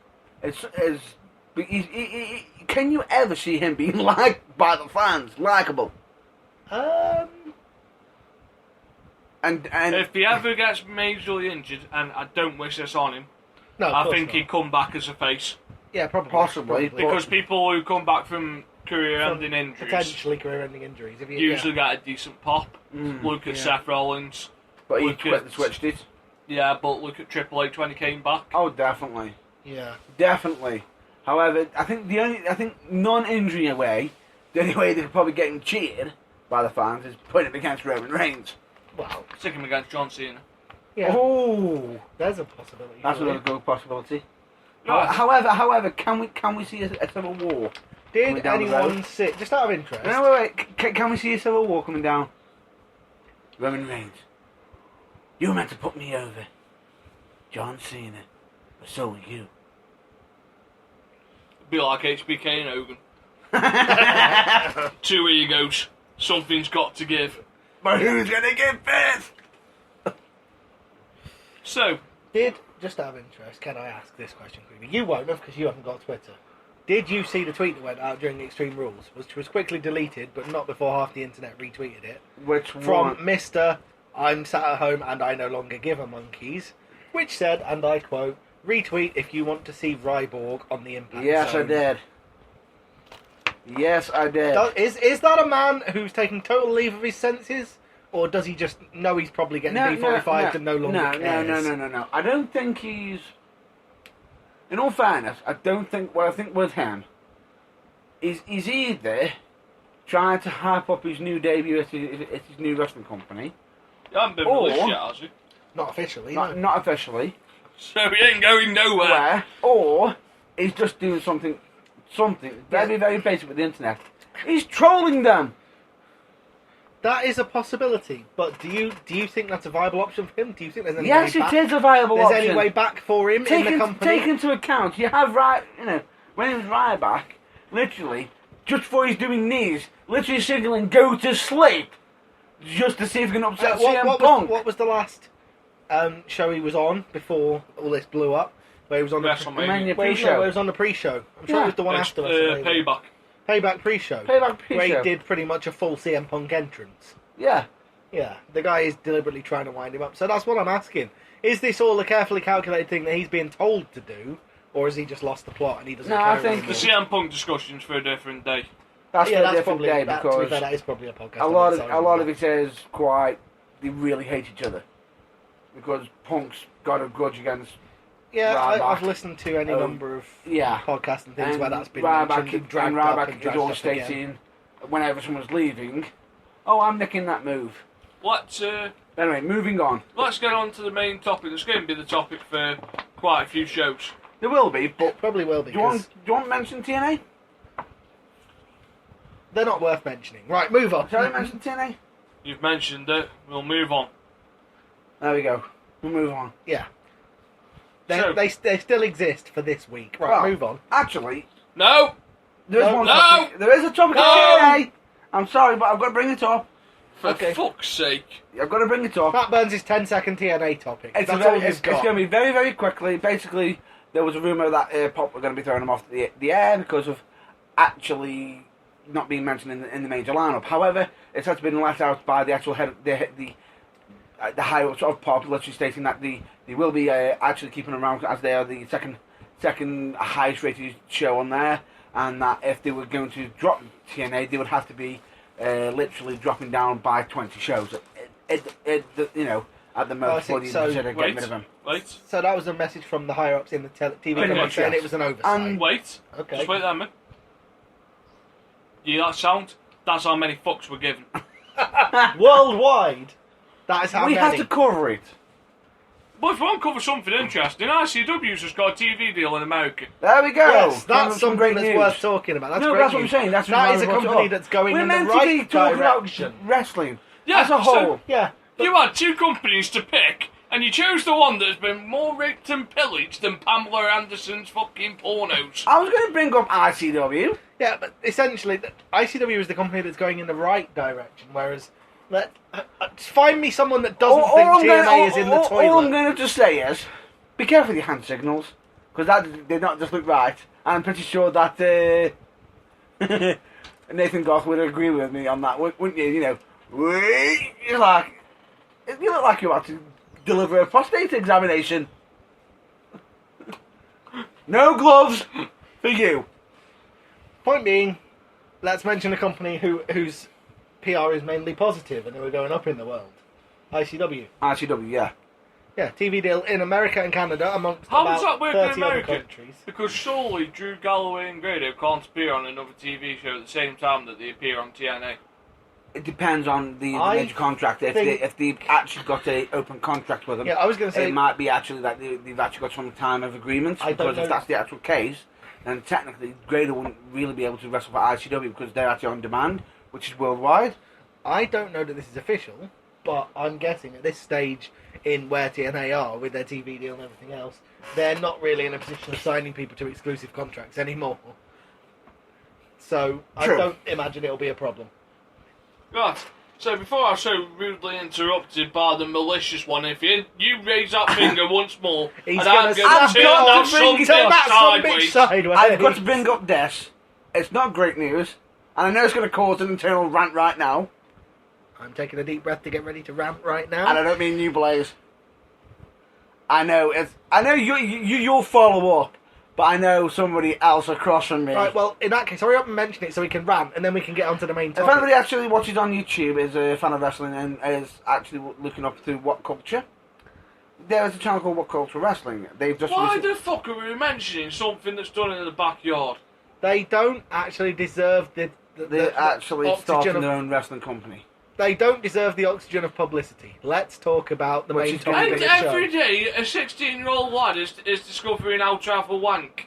can you ever see him being liked by the fans? Likeable. And If he ever gets majorly injured, and I don't wish this on him, No, of I course think not. he'd come back as a face. Yeah, probably. Possibly, Probably. Because people who come back from career-ending injuries Potentially career-ending injuries. If you, usually get a decent pop. Look at Yeah. Seth Rollins. but he look at- switched it. Yeah, but look at Triple H when he came back. Oh, definitely. Yeah. Definitely. However, I think non-injury away, the only way they could probably get him cheated by the fans is putting him against Roman Reigns. Well, Stick him against John Cena. yeah. Oh, There's a possibility. that's for another it. good possibility. Right. However, can we see a civil war? Did coming down the anyone road? see? Just out of interest. No, wait. Can we see a civil war coming down? Roman Reigns, you were meant to put me over. John Cena, but so were you. Be like HBK and Hogan. Two egos. Something's got to give. But who's gonna get first? So, Just out of interest, can I ask this question quickly? You won't have because you haven't got Twitter. Did you see the tweet that went out during the Extreme Rules, which was quickly deleted, but not before half the internet retweeted it? Which From one? Mr. I'm sat at home and I no longer give a monkeys, which said, and I quote, retweet if you want to see Ryborg on the Impact Yes, Zone. I did. Yes, I did. Is that a man who's taking total leave of his senses? Or does he just know he's probably getting D45 and no longer cares? No. I don't think he's... In all fairness, I think with him is he's either trying to hype up his new debut at his new wrestling company. you haven't been Or- released yet, has he? Not officially, Not, no. not officially. So he ain't going nowhere. Or he's just doing something very, very basic with the internet. He's trolling them. That is a possibility, but do you think that's a viable option for him? Do you think there's any Yes, way it back? is a viable There's option. any way back for him in the company? Take into account, you have when he was Ryback, literally, just before he's doing knees, literally signaling go to sleep, just to see if he can upset CM Punk. What was the last show he was on before all this blew up? Where he was on the WrestleMania. where he pre-show. was on the pre-show. I'm sure Yeah. it was the one after WrestleMania. Payback. Payback pre-show. Payback Where pre-show. he did pretty much a full CM Punk entrance. Yeah. Yeah, the guy is deliberately trying to wind him up. So that's what I'm asking. Is this all a carefully calculated thing that he's being told to do? Or has he just lost the plot and he doesn't No, care I think anymore? The CM Punk discussion's for a different day. That's yeah, a that's different probably day that, to be because fair, that is probably a podcast. a lot of it is quite, they really hate each other. Because Punk's got a grudge against Yeah, Ryback. I've listened to any number of yeah. podcasts and things And where that's been Ryback, mentioned and dragged up and is dragged always up again. stating, whenever someone's leaving, oh, I'm nicking that move. Let's Anyway, moving on. get on to the main topic. That's going to be the topic for quite a few shows. There will be, but Probably will be, do you want 'cause to mention TNA? they're not worth mentioning. Right, move on. Shall we mention TNA? You've mentioned it. We'll move on. There we go. We'll move on. Yeah. So- They still exist for this week. Right, Well, move on. Actually, No! there is No. one No. topic. There is a topic No. of TNA. I'm sorry, but I've got to bring it up. For Okay. fuck's sake. I've got to bring it up. Matt Burns' 10-second TNA topic. It's, That's very, all you've it's got. going to be very, very quickly. Basically, there was a rumour that Pop were going to be throwing him off the air because of actually not being mentioned in the major lineup. However, it's had been let out by the actual head, the higher ups of Pop, literally stating that they will be actually keeping him around as they are the second highest rated show on there, and that if they were going to drop TNA, they would have to be literally dropping down by 20 shows. At the most, I before think they so. consider getting rid of him. Wait. So that was a message from the higher ups in the TV Pretty company much, saying yes. it was an oversight. Wait. Okay. Just wait there a minute. You hear that sound? That's how many fucks we're given. Worldwide. That is how We many. have to cover it. But if we want to cover something interesting, ICW's just got a TV deal in America. There we go. Yes, that's Some something that's news. worth talking about. That's No, great that's what I'm news. saying. That's That why is a we brought it company up. that's going We're in the meant to right be talking direction. about wrestling Yeah, as a whole. Yeah. You had two companies to pick, and you chose the one that's been more raped and pillaged than Pamela Anderson's fucking pornos. I was going to bring up ICW. Yeah, but essentially, ICW is the company that's going in the right direction, whereas find me someone that doesn't think TNA is in the toilet. All I'm going to just say is, be careful with your hand signals, because that did not just look right. I'm pretty sure that Nathan Goff would agree with me on that, wouldn't you? You know, you're like, you look like you're about to deliver a prostate examination. No gloves for you. Point being, let's mention a company whose PR is mainly positive and who are going up in the world. ICW. ICW, yeah. Yeah, TV deal in America and Canada amongst How about does that work 30 in other America? countries. Because surely Drew Galloway and Grado can't appear on another TV show at the same time that they appear on TNA. It depends on the I major contract. If they've actually got a open contract with them, Yeah, I was going to say... it might be actually that they've actually got some time of agreement. I don't Because if know. that's the actual case, then technically Grado wouldn't really be able to wrestle for ICW because they're actually on demand, which is worldwide. I don't know that this is official, but I'm guessing at this stage in where TNA are with their TV deal and everything else, they're not really in a position of signing people to exclusive contracts anymore. So I True. don't imagine it'll be a problem. Right, so before I was so rudely interrupted by the malicious one, if you raise that finger once more, He's and gonna I'm snap going to turn it that off, bring it son Turn that son bitch sideways. sideways. I've got to bring up this. It's not great news, and I know it's going to cause an internal rant right now, I'm taking a deep breath to get ready to rant right and now. I don't mean you, Blaze. I know you'll follow up, but I know somebody else across from me. Right, well, in that case, hurry up and mention it so we can rant, and then we can get onto the main If topic. anybody actually watches on YouTube, is a fan of wrestling and is actually looking up through What Culture, there is a channel called What Culture Wrestling. They've just Why recently- the fuck are we mentioning something that's done in the backyard? They don't actually deserve the they're actually oxygen starting of- their own wrestling company. They don't deserve the oxygen of publicity. Let's talk about the Which main is topic of And the every show. day, a 16-year-old lad is discovering how to have a wank.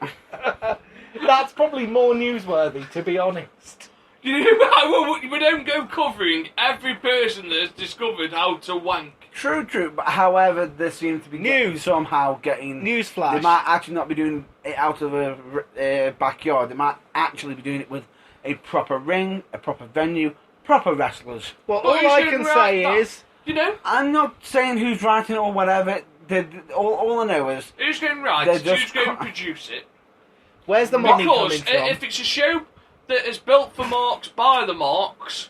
That's probably more newsworthy, to be honest. You know, we don't go covering every person that has discovered how to wank. True, but however, this seems to be News. somehow getting... Newsflash. They might actually not be doing it out of a backyard. They might actually be doing it with a proper ring, a proper venue, proper wrestlers. Well, But all you I should can write say that. is... You know, I'm not saying who's writing it or whatever. All I know is who's going to write They're it, who's just going to co- produce it. Where's the money Because coming from? if it's a show that is built for marks by the marks,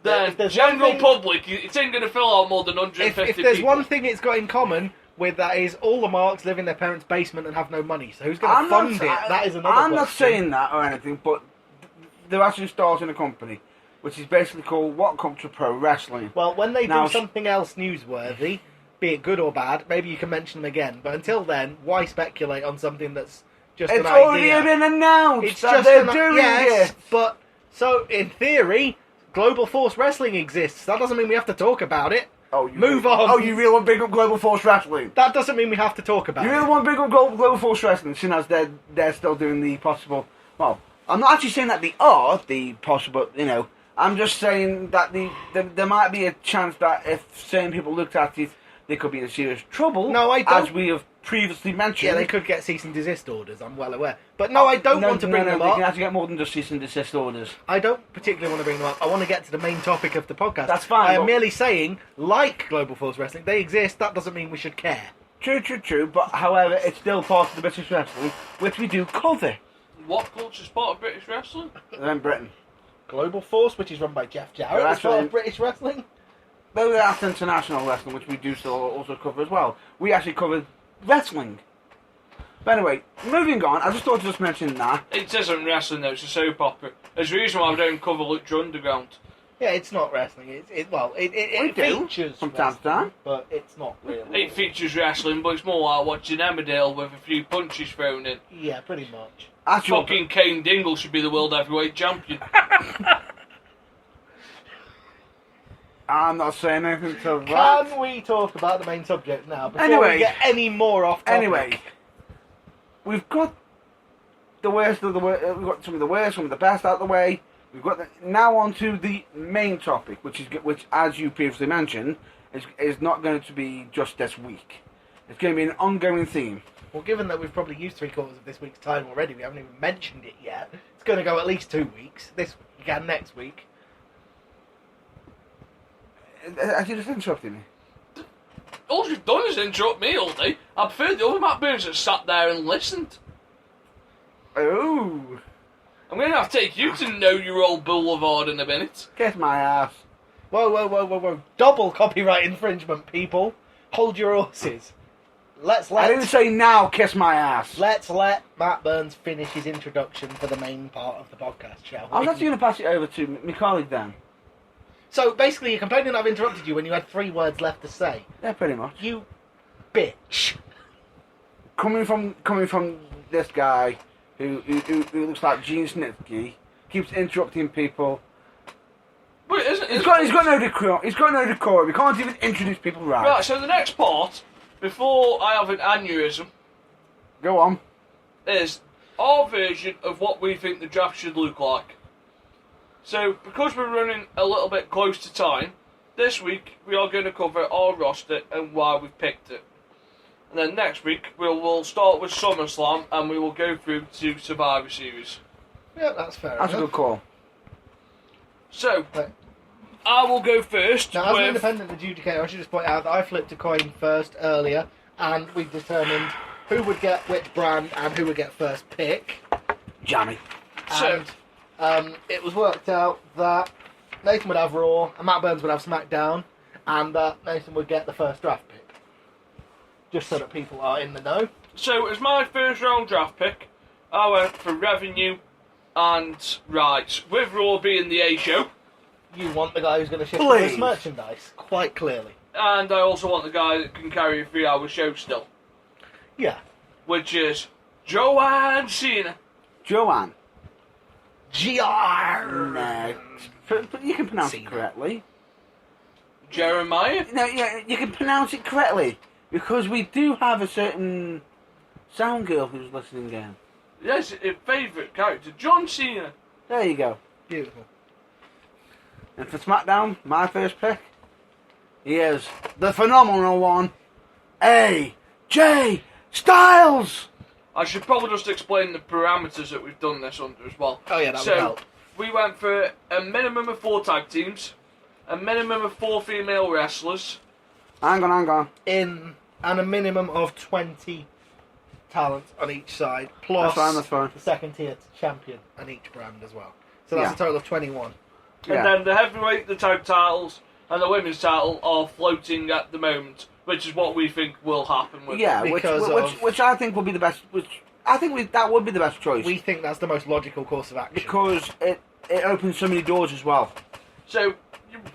then If there's general one thing- public, it ain't going to fill out more than 150 if there's people. one thing it's got in common with that is all the marks live in their parents' basement and have no money. So who's going to fund it? That is another I'm not question. saying that or anything, but they're actually starting a company, which is basically called What Culture Pro Wrestling. Well, when they Now, do something else newsworthy, be it good or bad, maybe you can mention them again. But until then, why speculate on something that's just It's an already idea? been announced It's that just they're an doing yes, it. but so in theory, Global Force Wrestling exists. That doesn't mean we have to talk about it. You Move really, on. Oh, you really want to big up Global Force Wrestling? That doesn't mean we have to talk about You it. really want to big up Global Force Wrestling, seeing as they're still doing the possible... Well, I'm not actually saying that they are the possible, you know. I'm just saying that there might be a chance that if certain people looked at it, they could be in serious trouble. No, I don't- As we have previously mentioned. Yeah, they could get cease and desist orders, I'm well aware. But no, I don't want to bring them They can up. actually get more than just cease and desist orders. I don't particularly want to bring them up. I want to get to the main topic of the podcast. That's fine, I am but- merely saying, like Global Force Wrestling, they exist. That doesn't mean we should care. True. But however, it's still part of the British wrestling, which we do cover What culture's part of British wrestling? in Britain. Global Force, which is run by Jeff Jarrett, Well, is part actually- of British Wrestling. Though that's international wrestling, which we do still also cover as well. We actually cover wrestling. But anyway, moving on, I just thought to just mention that. It isn't wrestling though, it's a soap opera. There's a reason why we don't cover Lucha Underground. Yeah, it's not wrestling. It We do, features from time to wrestling, time. but it's not really. It features wrestling, but it's more like watching Emmerdale with a few punches thrown in. Yeah, pretty much. Actual, Fucking Kane Dingle should be the world heavyweight champion. I'm not saying anything to that. Can we talk about the main subject now before Anyway. we get any more off topic? Anyway, we've got the worst of the worst. We've got some of the worst, some of the best out of the way. We've got now on to the main topic, which, as you previously mentioned, is not going to be just this week. It's going to be an ongoing theme. Well, given that we've probably used 3/4 of this week's time already, we haven't even mentioned it yet. It's going to go at least 2 weeks. This week and next week. Have you just interrupted me? All you've done is interrupt me all day. I prefer the other Matt Burns that sat there and listened. Oh, I'm going to have to take you to Know Your Old Boulevard in a minute. kiss my ass. Whoa. Double copyright infringement, people. Hold your horses. I didn't say now, kiss my ass. Let's let Matt Burns finish his introduction for the main part of the podcast, shall we? I was actually going to pass it over to my colleague Dan. So, basically, you're complaining I've interrupted you when you had 3 words left to say. Yeah, pretty much. You bitch. Coming from this guy who looks like Gene Snitsky, keeps interrupting people. But isn't He's got no decorum. He's got no decorum. He can't even introduce people right. Right, so the next part, before I have an aneurysm, Go on. is our version of what we think the draft should look like. So, because we're running a little bit close to time, this week we are going to cover our roster and why we've picked it. And then next week we'll start with SummerSlam and we will go through to Survivor Series. Yeah, that's fair That's a enough. good call. So, Right. I will go first. Now, as an with- independent adjudicator, I should just point out that I flipped a coin first earlier, and we determined who would get which brand and who would get first pick. Jammy. So- And it was worked out that Nathan would have Raw, and Matt Burns would have SmackDown, and that Nathan would get the first draft pick. Just so that people are in the know. So, as my first round draft pick, I went for revenue and rights, with Raw being the A show, You want the guy who's going to shift Please. this merchandise, quite clearly. and I also want the guy that can carry a 3-hour show still, Yeah. which is Joanne Cena. Joanne. GR! No. But you can pronounce it Cena. correctly. Jeremiah. No, yeah, you can pronounce it correctly. Because we do have a certain sound girl who's listening in. Yes, a favourite character, John Cena. There you go. Beautiful. And for SmackDown, my first pick, he is the phenomenal one, AJ Styles! I should probably just explain the parameters that we've done this under as well. Oh yeah, that So, would help. we went for a minimum of 4 tag teams, a minimum of 4 female wrestlers, Hang on. And a minimum of 20 talents on each side, plus That's fine. the second tier champion on each brand as well. So that's Yeah. a total of 21. Yeah. and then the heavyweight, the tag titles, and the women's title are floating at the moment, which is what we think will happen with Yeah, it. Because which I think will be the best. That would be the best choice. We think that's the most logical course of action. Because it opens so many doors as well. So,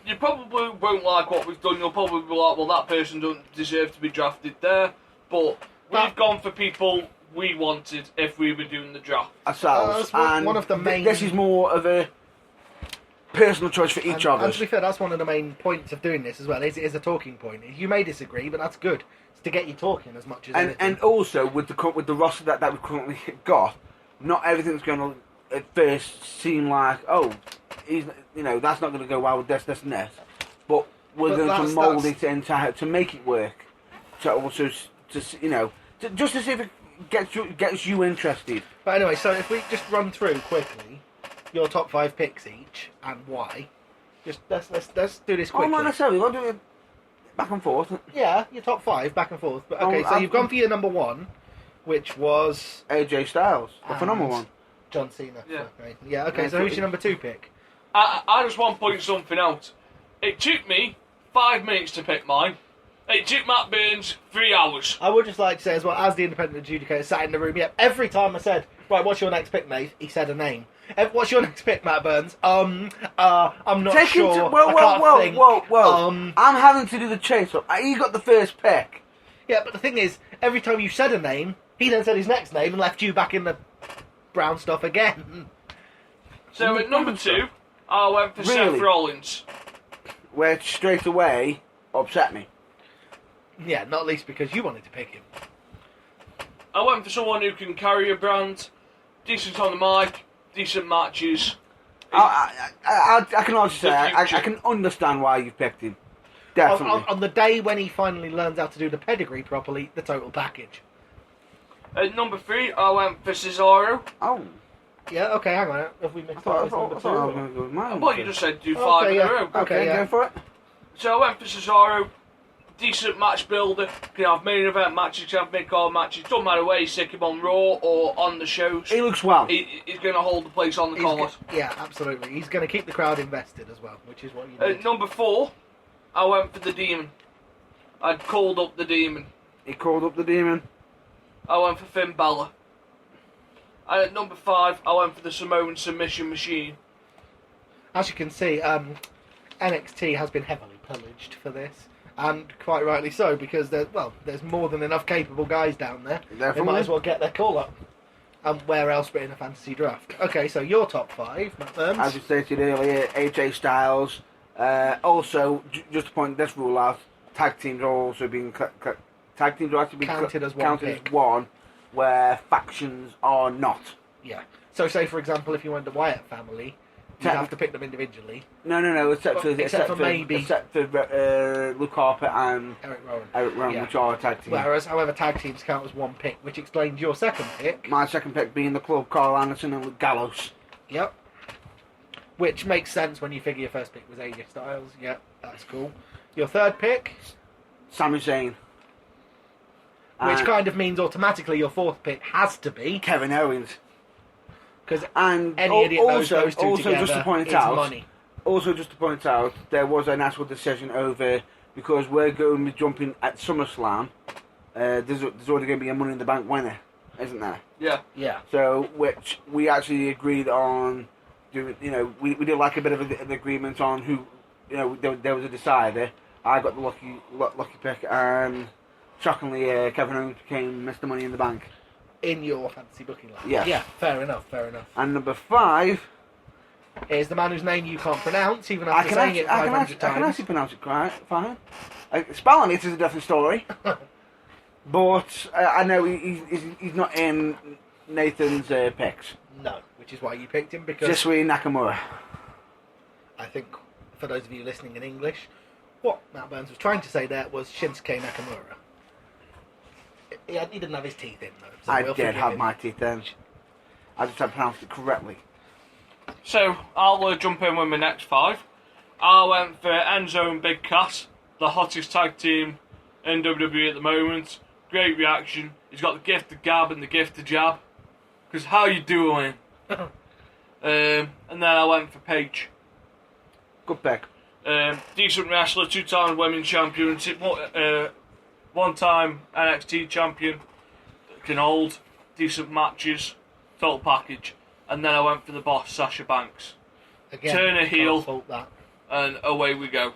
you probably won't like what we've done. You'll probably be like, well, that person doesn't deserve to be drafted there. But we've gone for people we wanted if we were doing the draft. Ourselves. That's and one of the main- This is more of a personal choice for each of and us. to be fair, that's one of the main points of doing this as well. It is a talking point. You may disagree, but that's good. It's to get you talking as much as anything. And also with the roster that we've currently got, not everything's going to at first seem like, oh, that's not going to go well with this and this. But we're But going to that's- mould that's- it into to make it work. To also just to see if it gets you interested. But anyway, so if we just run through quickly your top 5 picks each and why, just let's do this Oh, quickly. not necessarily. We'll do it back and forth. Yeah, your top 5 back and forth. But okay, so you've gone for your number 1, which was AJ Styles, the phenomenal one. John Cena. Yeah. Okay. Yeah. Okay. So who's your number 2 pick? I just want to point something out. It took me 5 minutes to pick mine. It took Matt Burns 3 hours. I would just like to say as well, as the independent adjudicator sat in the room, every time I said, right, what's your next pick, Nate? He said a name. What's your next pick, Matt Burns? I'm not Take sure. him to, I can't think. whoa. I'm having to do the chase up. He got the first pick. Yeah, but the thing is, every time you said a name, he then said his next name and left you back in the brown stuff again. So at number 2, I went for Really? Seth Rollins. which straight away upset me. Yeah, not least because you wanted to pick him. I went for someone who can carry a brand, decent on the mic, decent matches. I can also say, The I future. can understand why you picked him. On, Definitely. on the day when he finally learns how to do the pedigree properly, the total package. At number 3, I went for Cesaro. Oh, Yeah, okay, hang on. Have we missed I thought I out? thought I was going to go with mine. Well, you just said do 5 Okay, in yeah. a row. Okay, yeah. go for it. So I went for Cesaro. Decent match builder. Can have main event matches, can have mid-card matches. Don't matter where you stick him on Raw or on the shows. He looks well. He's going to hold the place on the He's card. yeah, absolutely. He's going to keep the crowd invested as well, which is what you need. At number 4, I went for the Demon. I'd called up the Demon. He called up the demon. I went for Finn Balor. And at number 5, I went for the Samoan Submission Machine. As you can see, NXT has been heavily pillaged for this. And quite rightly so, because there's more than enough capable guys down there. They Definitely. might as well get their call up. And where else but in a fantasy draft? Okay, so your top 5, Matt Burns. As we stated earlier, AJ Styles. Also, just to point this rule out, tag teams are also being tag teams are actually being Counted as one counted pick. as one, where factions are not. Yeah. So say, for example, if you went the Wyatt family, you'd have to pick them individually. No, except for Luke Harper and Eric Rowan. Eric Rowan, Yeah. which are a tag team. Whereas, however, tag teams count as one pick, which explains your second pick. My second pick being the Club, Carl Anderson and Luke Gallows. Yep. Which makes sense when you figure your first pick was AJ Styles. Yep, that's cool. Your third pick, Sami Zayn. which And kind of means automatically your fourth pick has to be, Kevin Owens. because And any idiot knows those two also together just to point is out, money. Also, just to point out, there was an actual decision over, because we're going to be jumping at SummerSlam. There's already going to be a Money in the Bank winner, isn't there? Yeah. Yeah. So, which we actually agreed on doing. We did like a bit of an agreement on who, there was a decider. I got the lucky pick, and shockingly, Kevin Owens became Mr. Money in the Bank. In your fantasy booking line. Yes. Yeah, fair enough. And number 5. Here's the man whose name you can't pronounce, even I after can, saying actually, it I, can 500 actually, I can times. actually pronounce it fine. Spelling it is a different story. But I know he's not in Nathan's picks. No, which is why you picked him, because Jisui Nakamura. I think, for those of you listening in English, what Matt Burns was trying to say there was Shinsuke Nakamura. He didn't have his teeth in, though. So I we'll did forgive have him. my teeth in. I just had pronounced it correctly. So, I'll jump in with my next 5. I went for Enzo and Big Cass, the hottest tag team in WWE at the moment. Great reaction. He's got the gift of gab and the gift of jab. Because how you doing? And then I went for Paige. Good pick. Decent wrestler, 2-time women's champion, 1-time NXT champion. Can hold decent matches, total package. And then I went for the boss, Sasha Banks. Again, turn a can't heel. fault that. And away we go.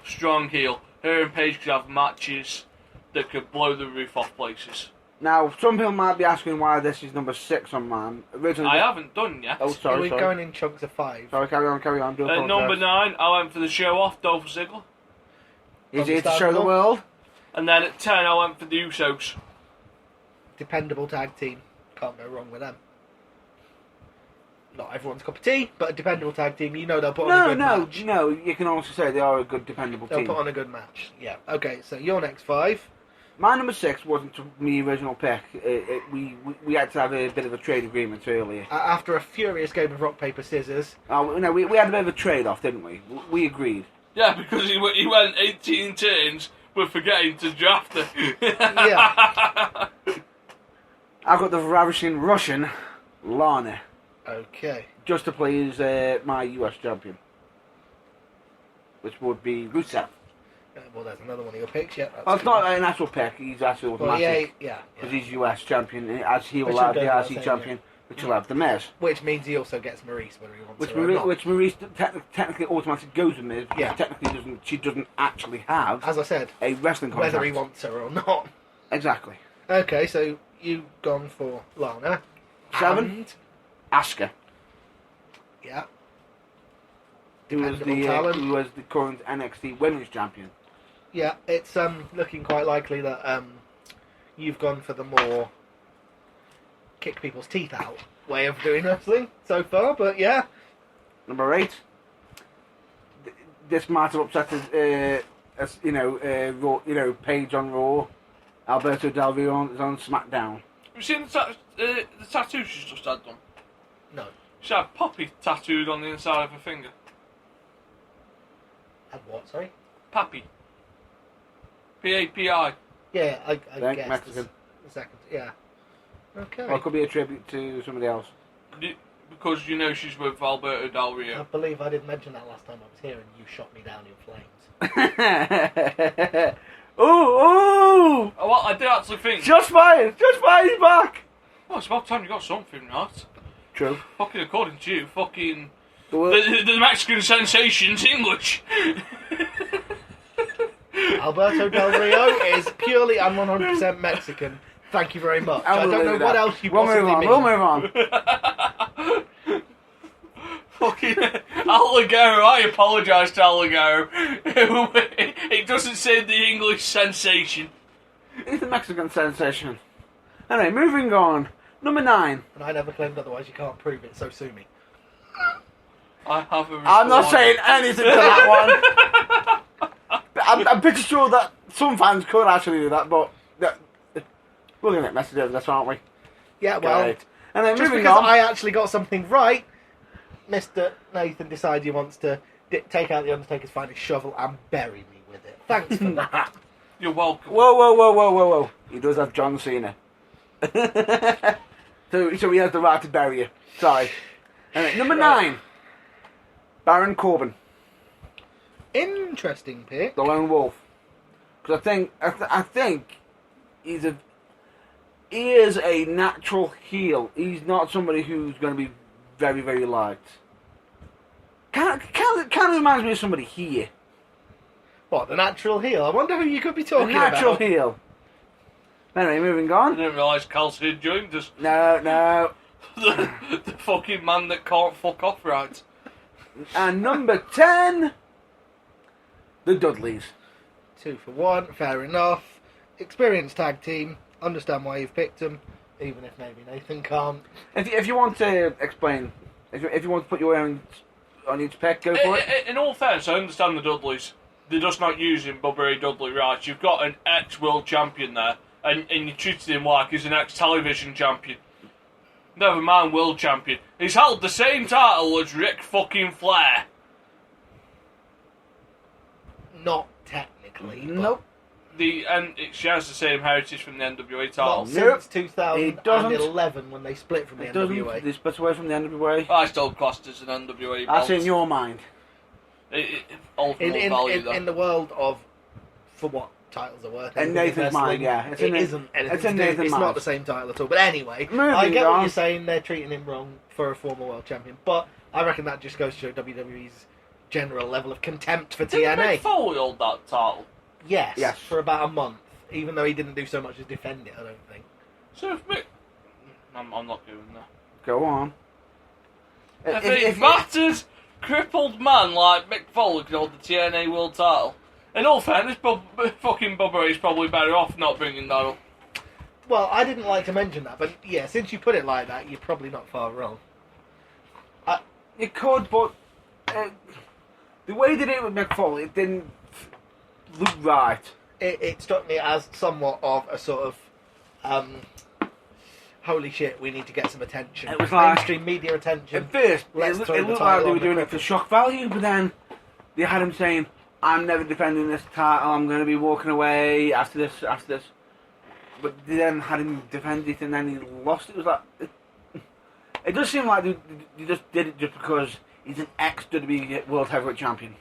Strong heel. Her and Paige could have matches that could blow the roof off places. Now, some people might be asking why this is number 6 on mine. Originally, I haven't done yet. Oh, sorry. We're going in chunks of 5. Sorry, carry on. Do At apologise. number 9, I went for the show off, Dolph Ziggler. He's here to show the Understandable. world. And then at 10, I went for the Usos. Dependable tag team. Can't go wrong with them. Not everyone's cup of tea, but a dependable tag team. You know they'll put on a good match. No. You can also say they are a good, dependable They'll team. put on a good match. Yeah. Okay, so your next 5. My number 6 wasn't my original pick. We had to have a bit of a trade agreement earlier. After a furious game of rock, paper, scissors. We had a bit of a trade-off, didn't we? We agreed. Yeah, because he went 18 turns with forgetting to draft her. Yeah. I got the ravishing Russian, Lana, Okay. just to play as my US champion. Which would be Rusev. Well, there's another one of your picks. Yeah. That's Well, it's not an actual pick, he's actually Well, automatic. yeah. Because he's US champion, as he will Which have will the go without RC saying, champion, which will have the Miz. Which means he also gets Maurice whether he wants Which, her or not. which Maurice technically automatically goes with Miz, because Yeah. technically she doesn't actually have As I said, a wrestling contract. whether he wants her or not. Exactly. Okay, so you've gone for Lana. 7. And, Asuka. yeah. dependable talent. who was the current NXT Women's Champion. Yeah, it's looking quite likely that you've gone for the more kick people's teeth out way of doing wrestling so far, but yeah. Number 8. This might have upset Raw, Paige on Raw. Alberto Del Rio is on SmackDown. Have you seen the tattoo she's just had done? No. She had Poppy tattooed on the inside of her finger. And what, sorry? Pappy. P-A-P-I. Yeah, I Think guess. Mexican. The second, yeah. Okay. Or it could be a tribute to somebody else. Because she's with Alberto Del I Rio. believe I did mention that last time I was here and you shot me down in flames. Oh! Oh, well, I did actually think... Just fired! He's back! Well, it's about time you got something right. True. Fucking according to you, fucking... The The Mexican sensation's English. Alberto Del Rio is purely and 100% Mexican. Thank you very much. I don't know what else you possibly mean. We'll move on. Fucking Alligero, I apologise to Alligero. It doesn't say the English sensation. He's the Mexican sensation. Anyway, moving on. Number 9. And I never claimed otherwise, you can't prove it, so sue me. I have a I'm not report. saying anything to that one. I'm pretty sure that some fans could actually do that, but we're going to get messed over this, aren't we? Yeah, well, Great. And then just moving because on. I actually got something right, Mr. Nathan decided he wants to take out the Undertaker's finest shovel and bury me with it. Thanks for that. You're welcome. Whoa. He does have John Cena. so he has the right to bury you. Sorry. Anyway, number 9. Baron Corbin, Interesting pick. the Lone Wolf. Because I think he is a natural heel. He's not somebody who's going to be very, very liked. Kind of reminds me of somebody here. What, the natural heel? I wonder who you could be A talking natural about. heel. Anyway, moving I on. didn't realise Kelsey had joined us. No. The fucking man that can't fuck off right. And number 10, the Dudleys. 2 for 1, fair enough. Experienced tag team. Understand why you've picked them, even if maybe Nathan can't. If you want to explain, if you want to put your own on each pick, go for it. In all fairness, I understand the Dudleys. They're just not using Bubba Ray Dudley right. You've got an ex-world champion there, and you treated him like he's an ex-television champion. Never mind world champion. He's held the same title as Ric fucking Flair. Not technically. but Nope. She has the same heritage from the NWA Not title. Nope. since 2011 when they split from the It doesn't. NWA. They split away from the NWA. I still classed as an NWA belt. That's in your mind. Ultimate value, though. In the world of, for what titles are worth. In Nathan's mind, yeah. It isn't anything it's in to do. Nathan's It's mind. not the same title at all. But anyway, Moving I get what on. you're saying. They're treating him wrong for a former world champion. But I reckon that just goes to show WWE's general level of contempt for Didn't TNA. Mick Foley hold that title? Yes, for about a month. Even though he didn't do so much as defend it, I don't think. So if Mick... I'm not doing that. Go on. If a battered, crippled man like Mick Foley could hold the TNA World title, in all fairness, fucking Bubba Ray's probably better off not bringing that up. Well, I didn't like to mention that, but yeah, since you put it like that, you're probably not far wrong. You could, but the way they did it with Mick Foley, it didn't look right. It struck me as somewhat of a sort of, holy shit, we need to get some attention. It was like- mainstream media attention. At first, Let's it throw the looked title like they on were the doing it for cripple. shock value, but then they had him saying, "I'm never defending this title. I'm going to be walking away after this." But they then had him defend it, and then he lost. It was like it does seem like they just did it just because he's an ex-WWE World Heavyweight Champion.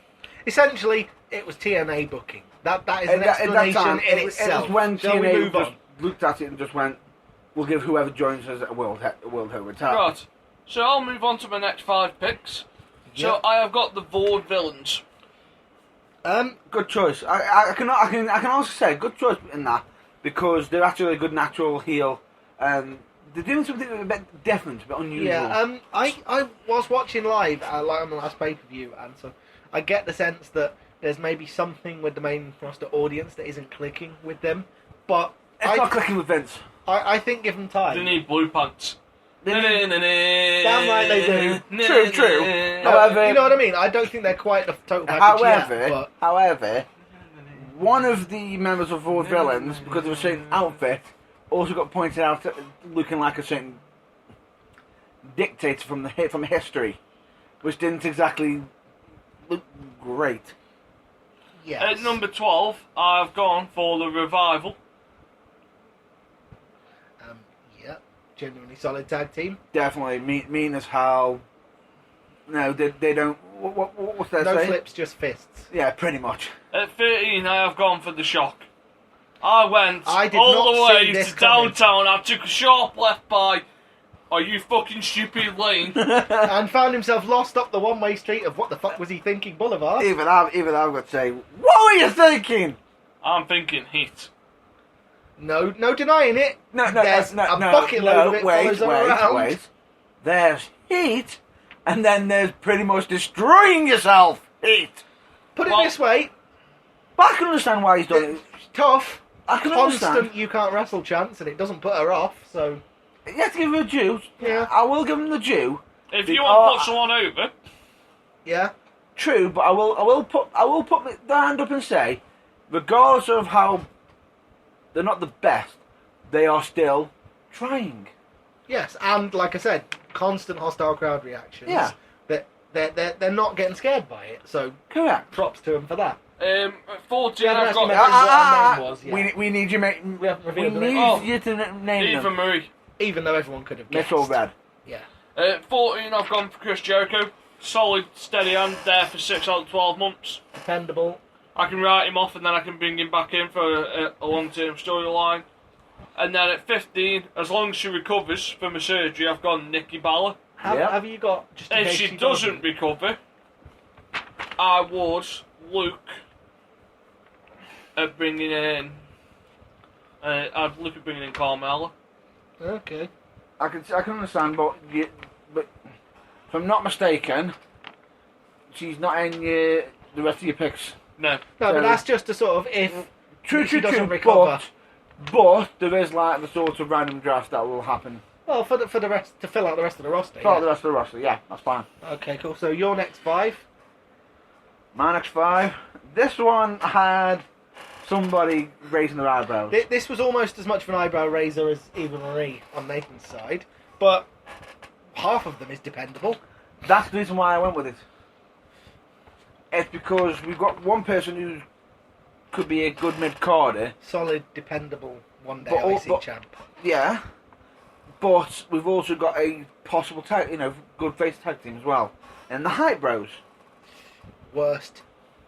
Essentially, it was TNA booking. That is an At that explanation time, in it was itself. when Shall we TNA move just on? looked at it and just went, "We'll give whoever joins us a World Heavyweight title." Right, so I'll move on to my next 5 picks. So Yep. I have got the Vaude Villains. Good choice. I can also say good choice in that because they're actually a good natural heel. they're doing something a bit different, a bit unusual. Yeah, I was watching live, like on the last pay-per-view, and so I get the sense that there's maybe something with the main roster audience that isn't clicking with them, but It's not clicking with Vince. I think give them time. They need blue pants. Damn right they do. True. No, However, you know what I mean? I don't think they're quite the total package However, one of the members of Raw Villains, because of a certain outfit, also got pointed out looking like a certain dictator from history, which didn't exactly look great. Yes. At number 12, I've gone for the Revival. Yeah, genuinely solid tag team. Definitely mean as hell. No, they don't. What's that No saying? flips, just fists. Yeah, pretty much. At 13, I have gone for the Shock. I went I did all not the way see this to coming. downtown. I took a sharp left by, are you fucking stupid lane? And found himself lost up the one-way street of what the fuck was he thinking boulevard. Even I've got to say, what were you thinking? I'm thinking Heat. No denying it. No, There's a bucket load of it follows all around. wait. There's Heat, and then there's pretty much destroying yourself. Heat. Put it Well- this way, But I can understand why he's done it. it's tough. I can Constant understand. you can't wrestle chance, and it doesn't put her off, so... You have to give him a due. Yeah. I will give him the due. If The- you want to put someone over, Yeah. True, but I will put the hand up and say, regardless of how they're not the best, they are still trying. Yes, and like I said, constant hostile crowd reactions. Yeah. They're not getting scared by it, so Correct. props to them for that. at 14, Yeah, I've that's got what our name was, yeah. We need you, mate. We haven't We revealed the need name. Oh. you to name Eva them. Marie. Even though everyone could have guessed. Miss or red. Yeah. At 14, I've gone for Chris Jericho. Solid, steady hand there for 6 out of 12 months. Dependable. I can write him off and then I can bring him back in for a long-term storyline. And then at 15, as long as she recovers from her surgery, I've gone Nikki Bella. Have you got... Just in If case she doesn't recover, I would look at bringing in... I'd look at bringing in Carmella. Okay. I can understand, but if I'm not mistaken, she's not in the rest of your picks. No. No, but So- that's just a sort of if True, she doesn't true, recover. but there is like the sort of random draft that will happen. Well, for the rest, to fill out the rest of the roster. For Yeah. the rest of the roster, yeah, that's fine. Okay, cool. So your next 5. My next 5. This one had somebody raising their eyebrows. This was almost as much of an eyebrow raiser as Eva Marie on Nathan's side, but half of them is dependable. That's the reason why I went with it. It's because we've got one person who could be a good mid-carder, Solid, dependable, one-day But- IC but- champ. yeah, but we've also got a possible good face tag team as well. And the Hype Bros. Worst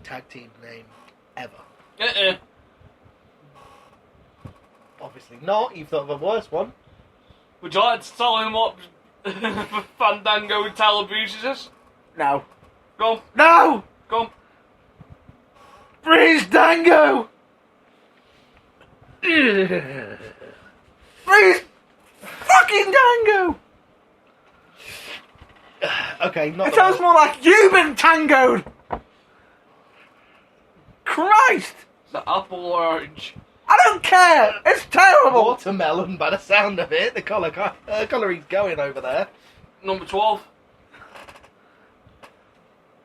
tag team name ever. Obviously not. You've thought of a worse one. Would you like to tell him what Fandango and Tyler Breeze is? No. Go on, No! go on. Freeze Dango! Freeze fucking Dango! Okay, not It the sounds worst. more like you've been tangoed! Christ! The apple or orange. I don't care! It's terrible! Watermelon by the sound of it. The colour he's going over there. Number 12.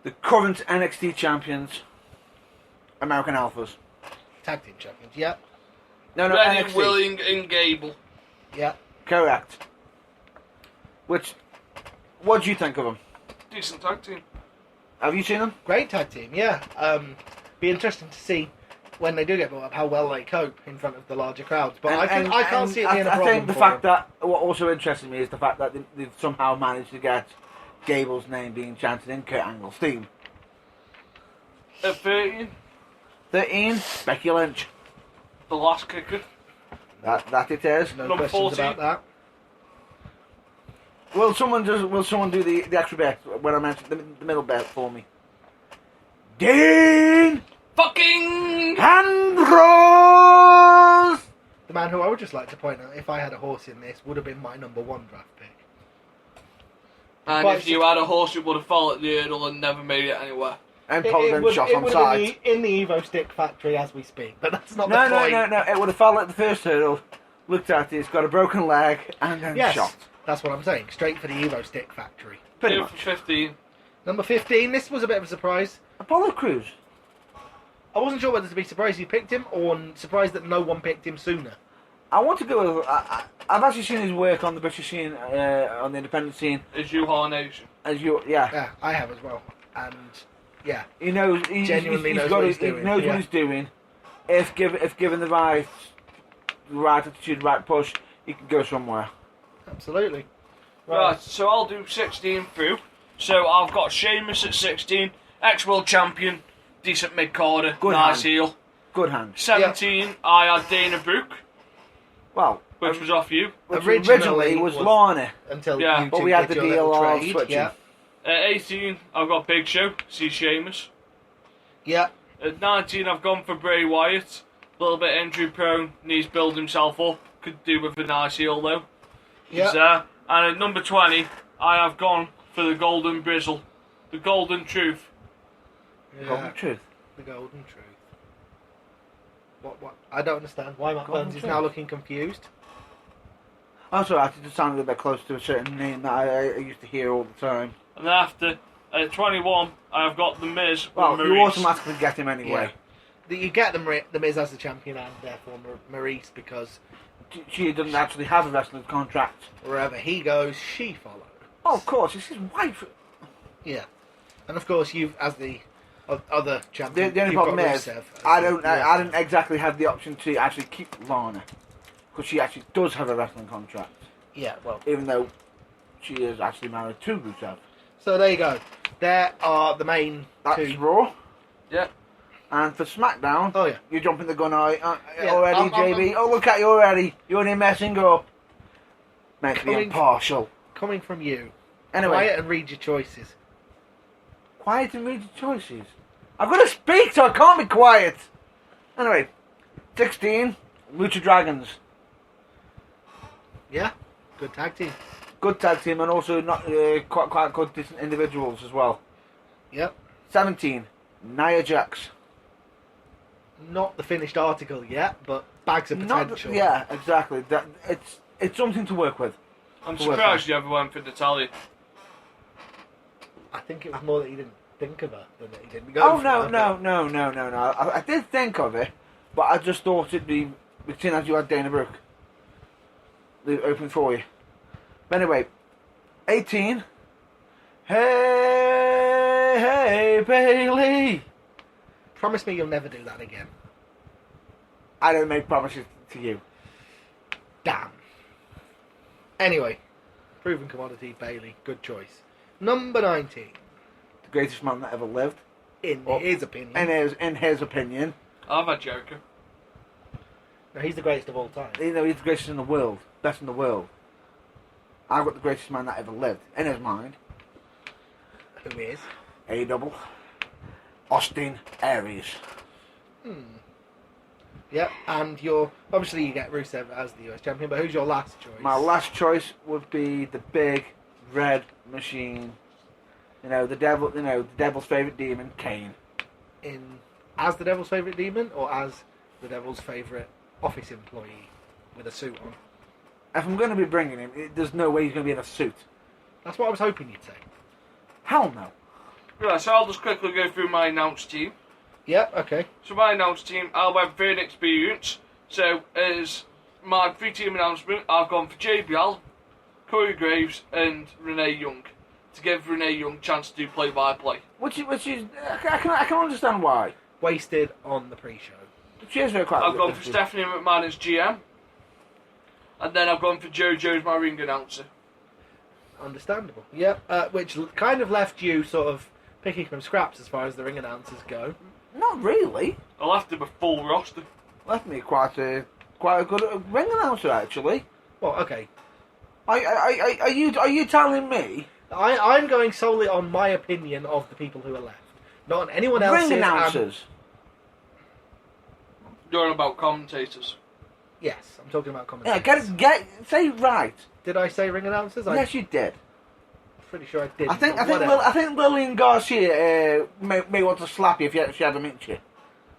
The current NXT champions, American Alphas. Tag team champions. Yeah. No, Ready, NXT. Willing, and Gable. Yeah. Correct. What do you think of them? Decent tag team. Have you seen them? Great tag team. Yeah. Be interesting to see when they do get brought up how well they cope in front of the larger crowds. But I can't see it being a problem. I think the for fact them. that what also interested me is the fact that they've somehow managed to get Gable's name being chanted in Kurt Angle's theme. At 13, 13, Becky Lynch. the last kicker. That it is. No Number questions 14. about that. Will someone do the extra bit when I mentioned the middle bit for me? Dean Fucking Ambrose. The man who I would just like to point out, if I had a horse in this, would have been my number 1 draft pick. And Quite if you had a horse, it would have fallen at the hurdle and never made it anywhere. And probably been shot on would sight. have been in the Evo Stick factory as we speak, but that's not No, the no, point. no. It would have fallen at the first hurdle, looked at it, it's got a broken leg, and then Yes, shot. that's what I'm saying. Straight for the Evo Stick factory. Pretty Two much. for 15. Number 15, this was a bit of a surprise. Apollo Crews. I wasn't sure whether to be surprised you picked him or surprised that no one picked him sooner. I want to go with. I've actually seen his work on the British scene, on the independent scene. Is you Nation. As you, yeah, Yeah, I have as well. And, yeah. he knows. Genuinely knows got what it, he's doing, He knows yeah. what he's doing. If given the right attitude, right push, he can go somewhere. Absolutely. Right, so I'll do 16 through. So I've got Sheamus at 16, ex-world champion, decent mid-carder, Good nice hand. heel. Good hand. 17, I had Dana Brooke, Well, which was off you. which Originally was was- Lorna, Until Yeah, you but two we had did the your deal little of trade. switching. Yeah. At 18, I've got Big Show, see Sheamus. Yeah. At 19, I've gone for Bray Wyatt. A little bit injury prone, needs to build himself up. Could do with a nice heel though. He's Yeah. there. And at number 20, I have gone for the Golden Brizzle. The Golden Truth. Golden truth. The golden truth. What? I don't understand. Why Matt Golden Burns is truth. now looking confused. Also, it just sounded a bit close to a certain name that I used to hear all the time. And then after, at 21, I've got The Miz. Well, with you Maurice. automatically get him anyway. You get the Miz as the champion and therefore Maurice, because She doesn't actually have a wrestling contract. wherever he goes, she follows. Oh, of course, it's his wife. Yeah. And of course, you've, as the other champion, The only you've problem got is, Rusev as I the- don't yeah. I didn't exactly have the option to actually keep Lana, because she actually does have a wrestling contract, Yeah, well. even though she is actually married to Rusev. So there you go. There are the main That's two. Raw. Yeah. And for SmackDown, Oh, yeah. you're jumping the gun Yeah, already, I'm- JB. Oh, look at you already. You're only messing up. Make me Coming- impartial. Coming from you. Anyway, Quiet and read your choices. quiet and read your choices. I've got to speak, so I can't be quiet. Anyway, 16, Lucha Dragons. Yeah? Good tag team. Good tag team, and also not quite good decent individuals as well. Yep. 17, Nia Jax. Not the finished article yet, but bags of potential. Yeah, exactly. That it's something to work with. I'm To work surprised you ever went for Natalia. I think it was more that he didn't think of her than that he didn't go Oh for no, her, no! I did think of it, but I just thought it'd be seeing as you had Dana Brooke, the open for you. But anyway, 18. Hey Bailey. Promise me you'll never do that again. I don't make promises to you. Damn. Anyway, proven commodity, Bailey. Good choice. Number 19. The greatest man that ever lived, In Oh. his opinion. in his opinion. I've had Joker. No, he's the greatest of all time. You know, he's the greatest in the world, best in the world. I've got the greatest man that ever lived in his mind. Who is? A double. Austin Aries. Yep, and obviously you get Rusev as the US champion, but who's your last choice? My last choice would be the big red machine. You know, the devil. You know, the devil's favorite demon, Kane. As the Devil's favourite demon, or as the Devil's favourite office employee with a suit on? If I'm going to be bringing him, there's no way he's going to be in a suit. That's what I was hoping you'd say. Hell no. Right, so I'll just quickly go through my announced team. Yep, okay. So my announced team, I'll have very experience. So as my 3-team announcement, I've gone for JBL, Corey Graves, and Renee Young to give Renee Young a chance to do play-by-play. Which is, I can understand why. Wasted on the pre-show. She is very quite. I've gone for Stephanie McMahon as GM, and then I've gone for JoJo's my ring announcer. Understandable. Yep, which kind of left you sort of picking from scraps as far as the ring announcers go. Not really. I'll have to have a full roster. Left me quite a good ring announcer actually. Well, okay. Are you telling me? I'm going solely on my opinion of the people who are left. Not on anyone else's. Ring announcers. You're on about commentators. Yes, I'm talking about Yeah, commentators. say right. Did I say ring announcers? Yes, you did. I'm pretty sure I did. I think Lillian Garcia may want to slap you if she had to meet you.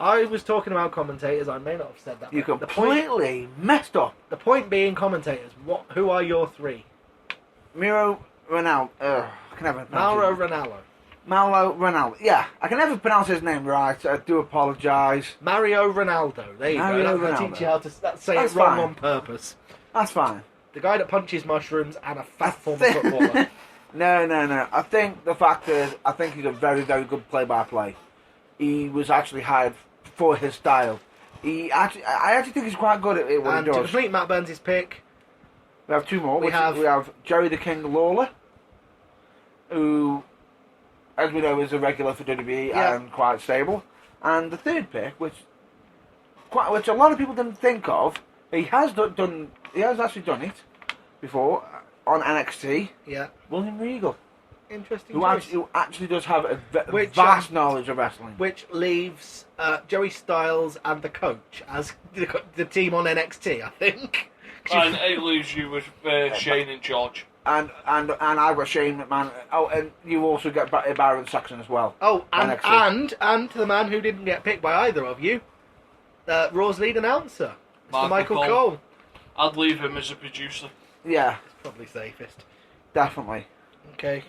I was talking about commentators. I may not have said that. You right. completely messed up. The point being commentators. Who are your three? Miro Ronaldo. I can never Mauro pronounce Ranallo. Mauro Ronaldo. Yeah, I can never pronounce his name right. I do apologise. Mario Ronaldo. There you Mario go. I'll Ronaldo. teach you how to say That's it wrong fine. on purpose. That's fine. The guy that punches mushrooms and a fat former footballer. No. I think the fact is, I think he's a very, very good play-by-play. He was actually hired for his style. I actually think he's quite good at what And he to does. complete Matt Burns' pick, We have two more. we We have- have Jerry the King Lawler, who, as we know, is a regular for WWE Yeah. and quite stable. And the third pick, which a lot of people didn't think of, he has actually done it before on NXT. yeah, William Regal, interesting who choice. actually does have a Which, vast knowledge of wrestling. Which leaves Joey Styles and the coach as the team on NXT, I think. And it leaves you with Shane in charge. And I've got Shane McMahon. Oh, and you also get Baron Saxon as well. Oh, NXT. and the man who didn't get picked by either of you, Raw's lead announcer, Mr. Michael Cole. I'd leave him as a producer. Yeah, Probably safest. definitely. Okay.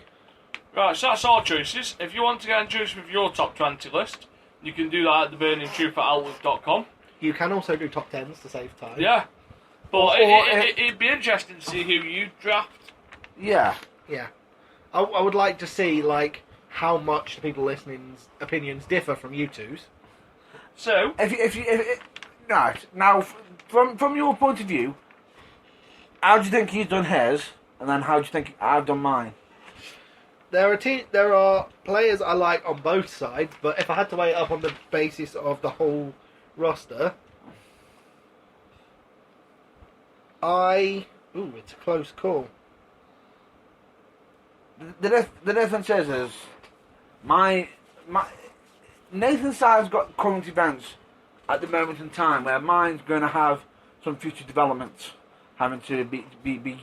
Right, so that's our choices. If you want to get in touch with your top 20 list, you can do that at theburningtruth@outlook.com. You can also do top tens to save time. Yeah. But Or- it'd be interesting to see who you draft. Yeah. Yeah. I would like to see how much the people listening's opinions differ from you two's. So, Right now, from your point of view, how do you think he's done his, and then how do you think I've done mine? There are players I like on both sides, but if I had to weigh it up on the basis of the whole roster, it's a close call. The difference is my Nathan Side's got current events at the moment in time where mine's going to have some future developments having to be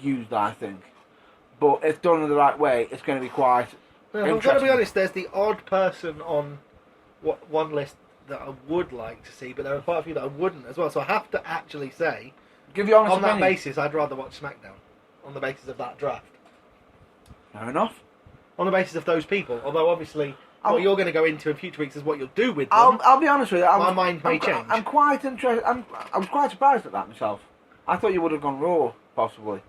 used, I think. But if done in the right way, it's going to be quite I've got to be interesting. honest, there's the odd person on one list that I would like to see, but there are quite a few that I wouldn't as well. So I have to actually say, Give you honest on that opinion. basis, I'd rather watch SmackDown. On the basis of that draft. Fair enough. On the basis of those people. Although, obviously, what you're going to go into in future weeks is what you'll do with them. I'll be honest with you. My mind may change. I'm quite interested. I was quite surprised at that myself. I thought you would have gone Raw, possibly.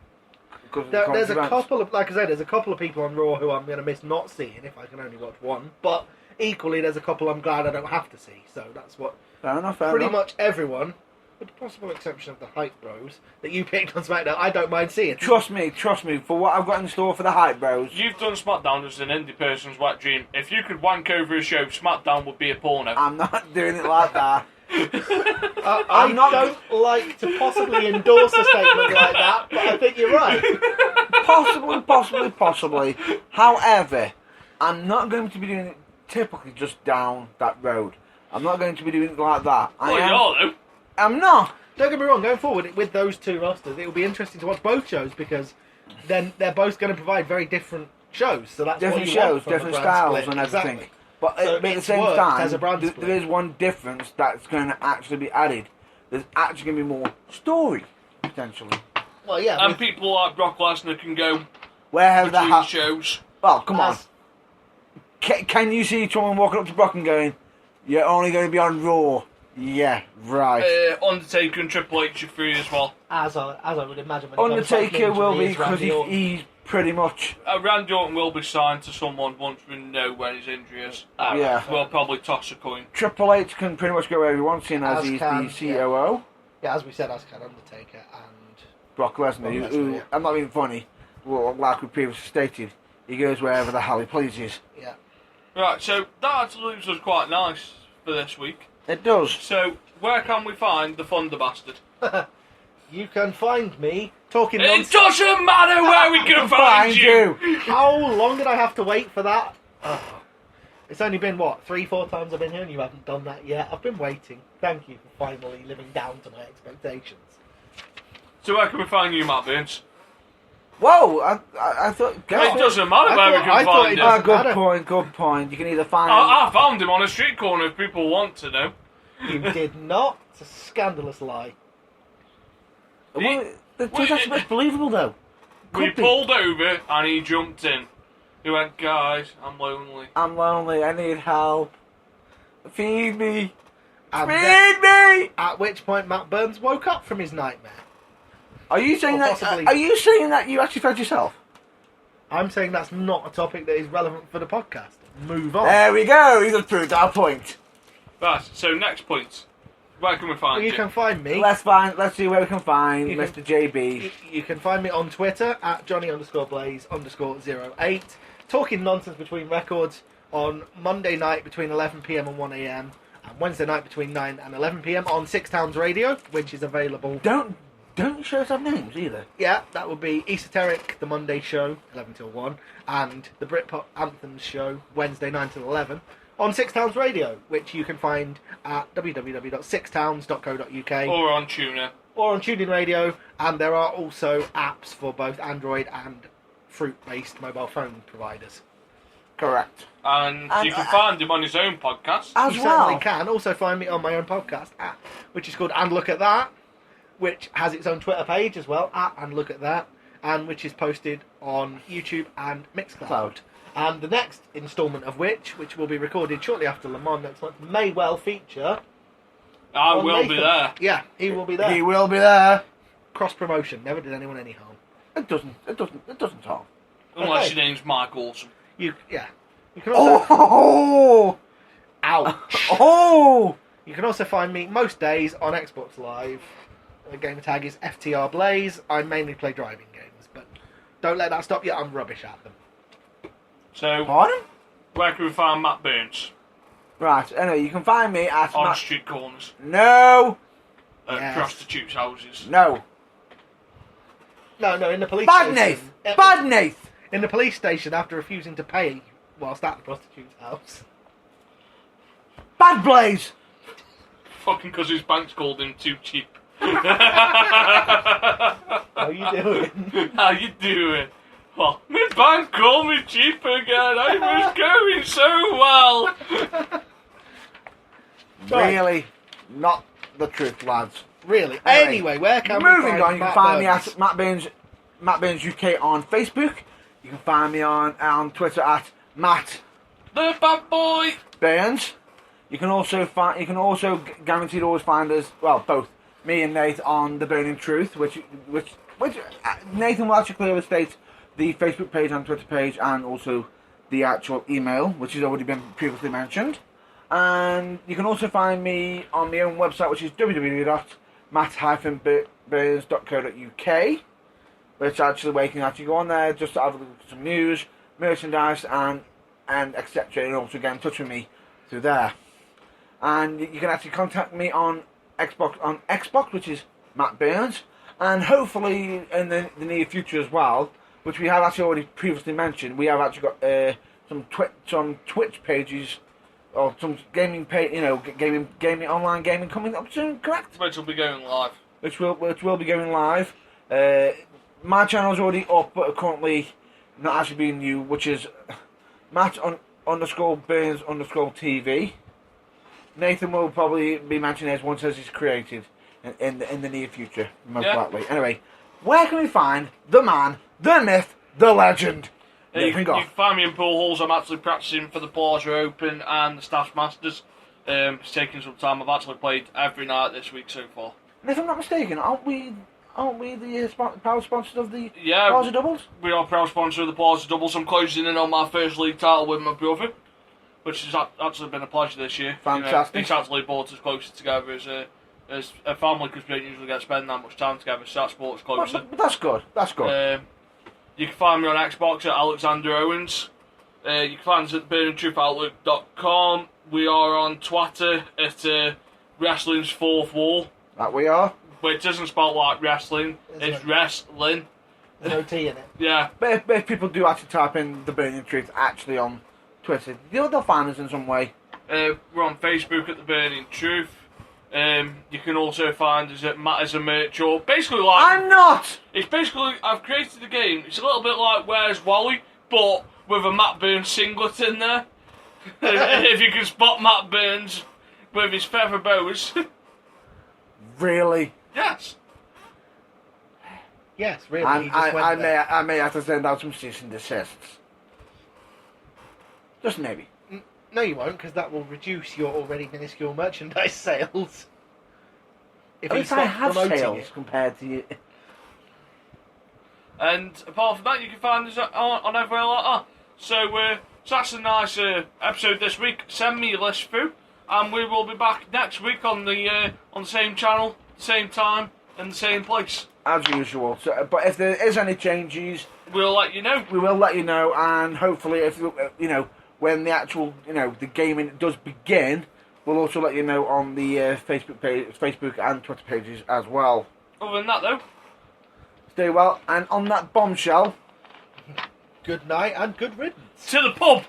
Because of the current There's a events. couple of, like I said, there's a couple of people on Raw who I'm going to miss not seeing if I can only watch one. But equally, there's a couple I'm glad I don't have to see. So that's what Fair enough. pretty much everyone, with the possible exception of the Hype Bros, that you picked on SmackDown, I don't mind seeing. Trust me. For what I've got in store for the Hype Bros. you've done SmackDown as an indie person's wet dream. If you could wank over a show, SmackDown would be a porno. I'm not doing it like that. I I'm not- don't like to possibly endorse a statement like that, but I think you're right. Possibly. However, I'm not going to be doing it typically just down that road. I'm not going to be doing it like that. Well, you are, though. I'm not. Don't get me wrong, going forward with those two rosters, it will be interesting to watch both shows because then they're both going to provide very different shows. So that's Different what you want shows, from a different brand styles split. and everything. Exactly. But So at the it's same worked time, as a brand there split. is one difference that's going to actually be added. There's actually going to be more story, potentially. Well, yeah. And with- people like Brock Lesnar can go Where have between that shows. Well, come on. as- Can you see someone walking up to Brock and going, "You're only going to be on Raw"? Yeah, right. Undertaker and Triple H are free as well. As I would imagine. When it comes to Undertaker will be injuries, because Randy Orton. he's pretty much. Randy Orton will be signed to someone once we know when his injury is. Yeah. We'll probably toss a coin. Triple H can pretty much go wherever he wants, seeing as As he's can, the COO. Yeah, as we said, as can Undertaker and Brock Lesnar, Brock Lesnar, who yeah. I'm not being funny, well, like we previously stated, he goes wherever the hell he pleases. yeah. Right, so that actually leaves us quite nice for this week. It does. So, where can we find the Thunder Bastard? You can find me talking It nonsense. doesn't matter where we can find you! How long did I have to wait for that? Oh. It's only been, 3-4 times I've been here and you haven't done that yet. I've been waiting. Thank you for finally living down to my expectations. So where can we find you, Matt Burns? Whoa, I thought... It doesn't matter where we I can thought find it him. doesn't matter. Good point. You can either find... I found him on a street corner if people want to know. You did not. It's a scandalous lie. Well, that's actually believable, though. We Could be. pulled over and he jumped in. He went, guys, I'm lonely. I'm lonely, I need help. Feed me. And Feed me! at which point Matt Burns woke up from his nightmare. Are you saying Or that? possibly- Are you saying that you actually fed yourself? I'm saying that's not a topic that is relevant for the podcast. Move on. There we go. He's proved our point. Right, so next point. Where can we find Well, you you? can find me. Let's see where we can find You Mr. JB. You can find me on Twitter at Johnny_Blaze_08. Talking nonsense between records on Monday night between 11 PM and 1 AM, and Wednesday night between 9 and 11 PM on Six Towns Radio, which is available. Don't show us our names either. Yeah, that would be Esoteric, the Monday show, 11 till 1, and the Britpop Anthems show, Wednesday 9 till 11, on Six Towns Radio, which you can find at www.sixtowns.co.uk Or on Tuner. or on TuneIn Radio, and there are also apps for both Android and fruit-based mobile phone providers. Correct. And you And, can find him on his own podcast. As You well. certainly can. Also find me on my own podcast app, which is called And Look at That, which has its own Twitter page as well, at And Look at That, and which is posted on YouTube and Mixcloud. Cloud. And the next instalment of which will be recorded shortly after Le Mans next month, may well feature... I on will be Nathan. there. Yeah, he will be there. He will be there. Cross-promotion. Never did anyone any harm. It doesn't talk. Unless Okay. your name's Mike Olsen. You can also... Oh! Ouch! Oh! You can also find me most days on Xbox Live. The game tag is FTR Blaze. I mainly play driving games, but don't let that stop you. I'm rubbish at them. So, Pardon? where can we find Matt Burns? Right. Anyway, you can find me at On street corners. No. At Yes. prostitutes' houses. No. No, in the police Bad station. Nath. Bad Nath. In the police station after refusing to pay whilst at the prostitute's house. Bad Blaze. Fucking because his bank's called him too cheap. How you doing? How you doing? Well, my bank called me cheap again. I was going so well. Right. Really, not the truth, lads. Really? Anyway, Anyway, where can we Moving find on, you can Matt find me Burns? at Matt Burns UK on Facebook. You can find me on Twitter at Matt The bad boy. Burns. You can also guaranteed always find us, well, both me and Nate on The Burning Truth, which Nathan will actually clearly state the Facebook page and Twitter page, and also the actual email, which has already been previously mentioned. And you can also find me on my own website, which is www.matt-burns.co.uk, which actually where you can actually go on there just to have a look at some news, merchandise, and etc. And also get in touch with me through there. And you can actually contact me on Xbox, which is Matt Burns, and hopefully in the near future as well, which we have actually already previously mentioned. We have actually got some Twitch pages, or some gaming page, gaming online gaming coming up soon. Correct? Which will be going live. Which will be going live. My channel's already up, but currently not actually being new, which is Matt_Burns_TV. Nathan will probably be mentioning this once it's created in the near future, most likely. Anyway, where can we find the man, the myth, the legend? You Nathan can Goff. find me in pool halls. I'm actually practicing for the Plaza Open and the Staff Masters. It's taking some time. I've actually played every night this week so far. And if I'm not mistaken, aren't we the proud sponsors of the Yeah, Plaza Doubles? we are proud sponsor of the Plaza Doubles. I'm closing in on my first league title with my brother, which has actually been a pleasure this year. Fantastic. It's actually brought us closer together as a family, because we don't usually get to spend that much time together, so that's brought us closer. But that's good. That's good. You can find me on Xbox at Alexander Owens. You can find us at burningtruthoutlook.com. We are on Twitter at Wrestling's Fourth Wall, That we are. which isn't spelled like wrestling, Isn't it's it? wrestling. There's no T in it. Yeah, But if people do actually type in The Burning Truth actually on Twitter, they'll find us in some way. we're on Facebook at The Burning Truth. You can also find us at Matt as a Merch, or basically like I'm not! it's basically I've created a game. It's a little bit like Where's Wally, but with a Matt Burns singlet in there. If you can spot Matt Burns with his feather bows. Really? Yes. Yes, really. He just went there. I may have to send out some cease and desists. Just maybe. No, you won't, because that will reduce your already minuscule merchandise sales. If At he least I stopped have promoting sales it. compared to you. And apart from that, you can find us on everywhere like that. So that's a nice episode this week. Send me your list through, and we will be back next week on the same channel, same time, and the same place. As usual. So, but if there is any changes, We'll let you know. we will let you know, and hopefully, if when the actual the gaming does begin, we'll also let you know on the Facebook and Twitter pages as well. Other than that, though, Stay well, and on that bombshell. Good night and good riddance. to the pub.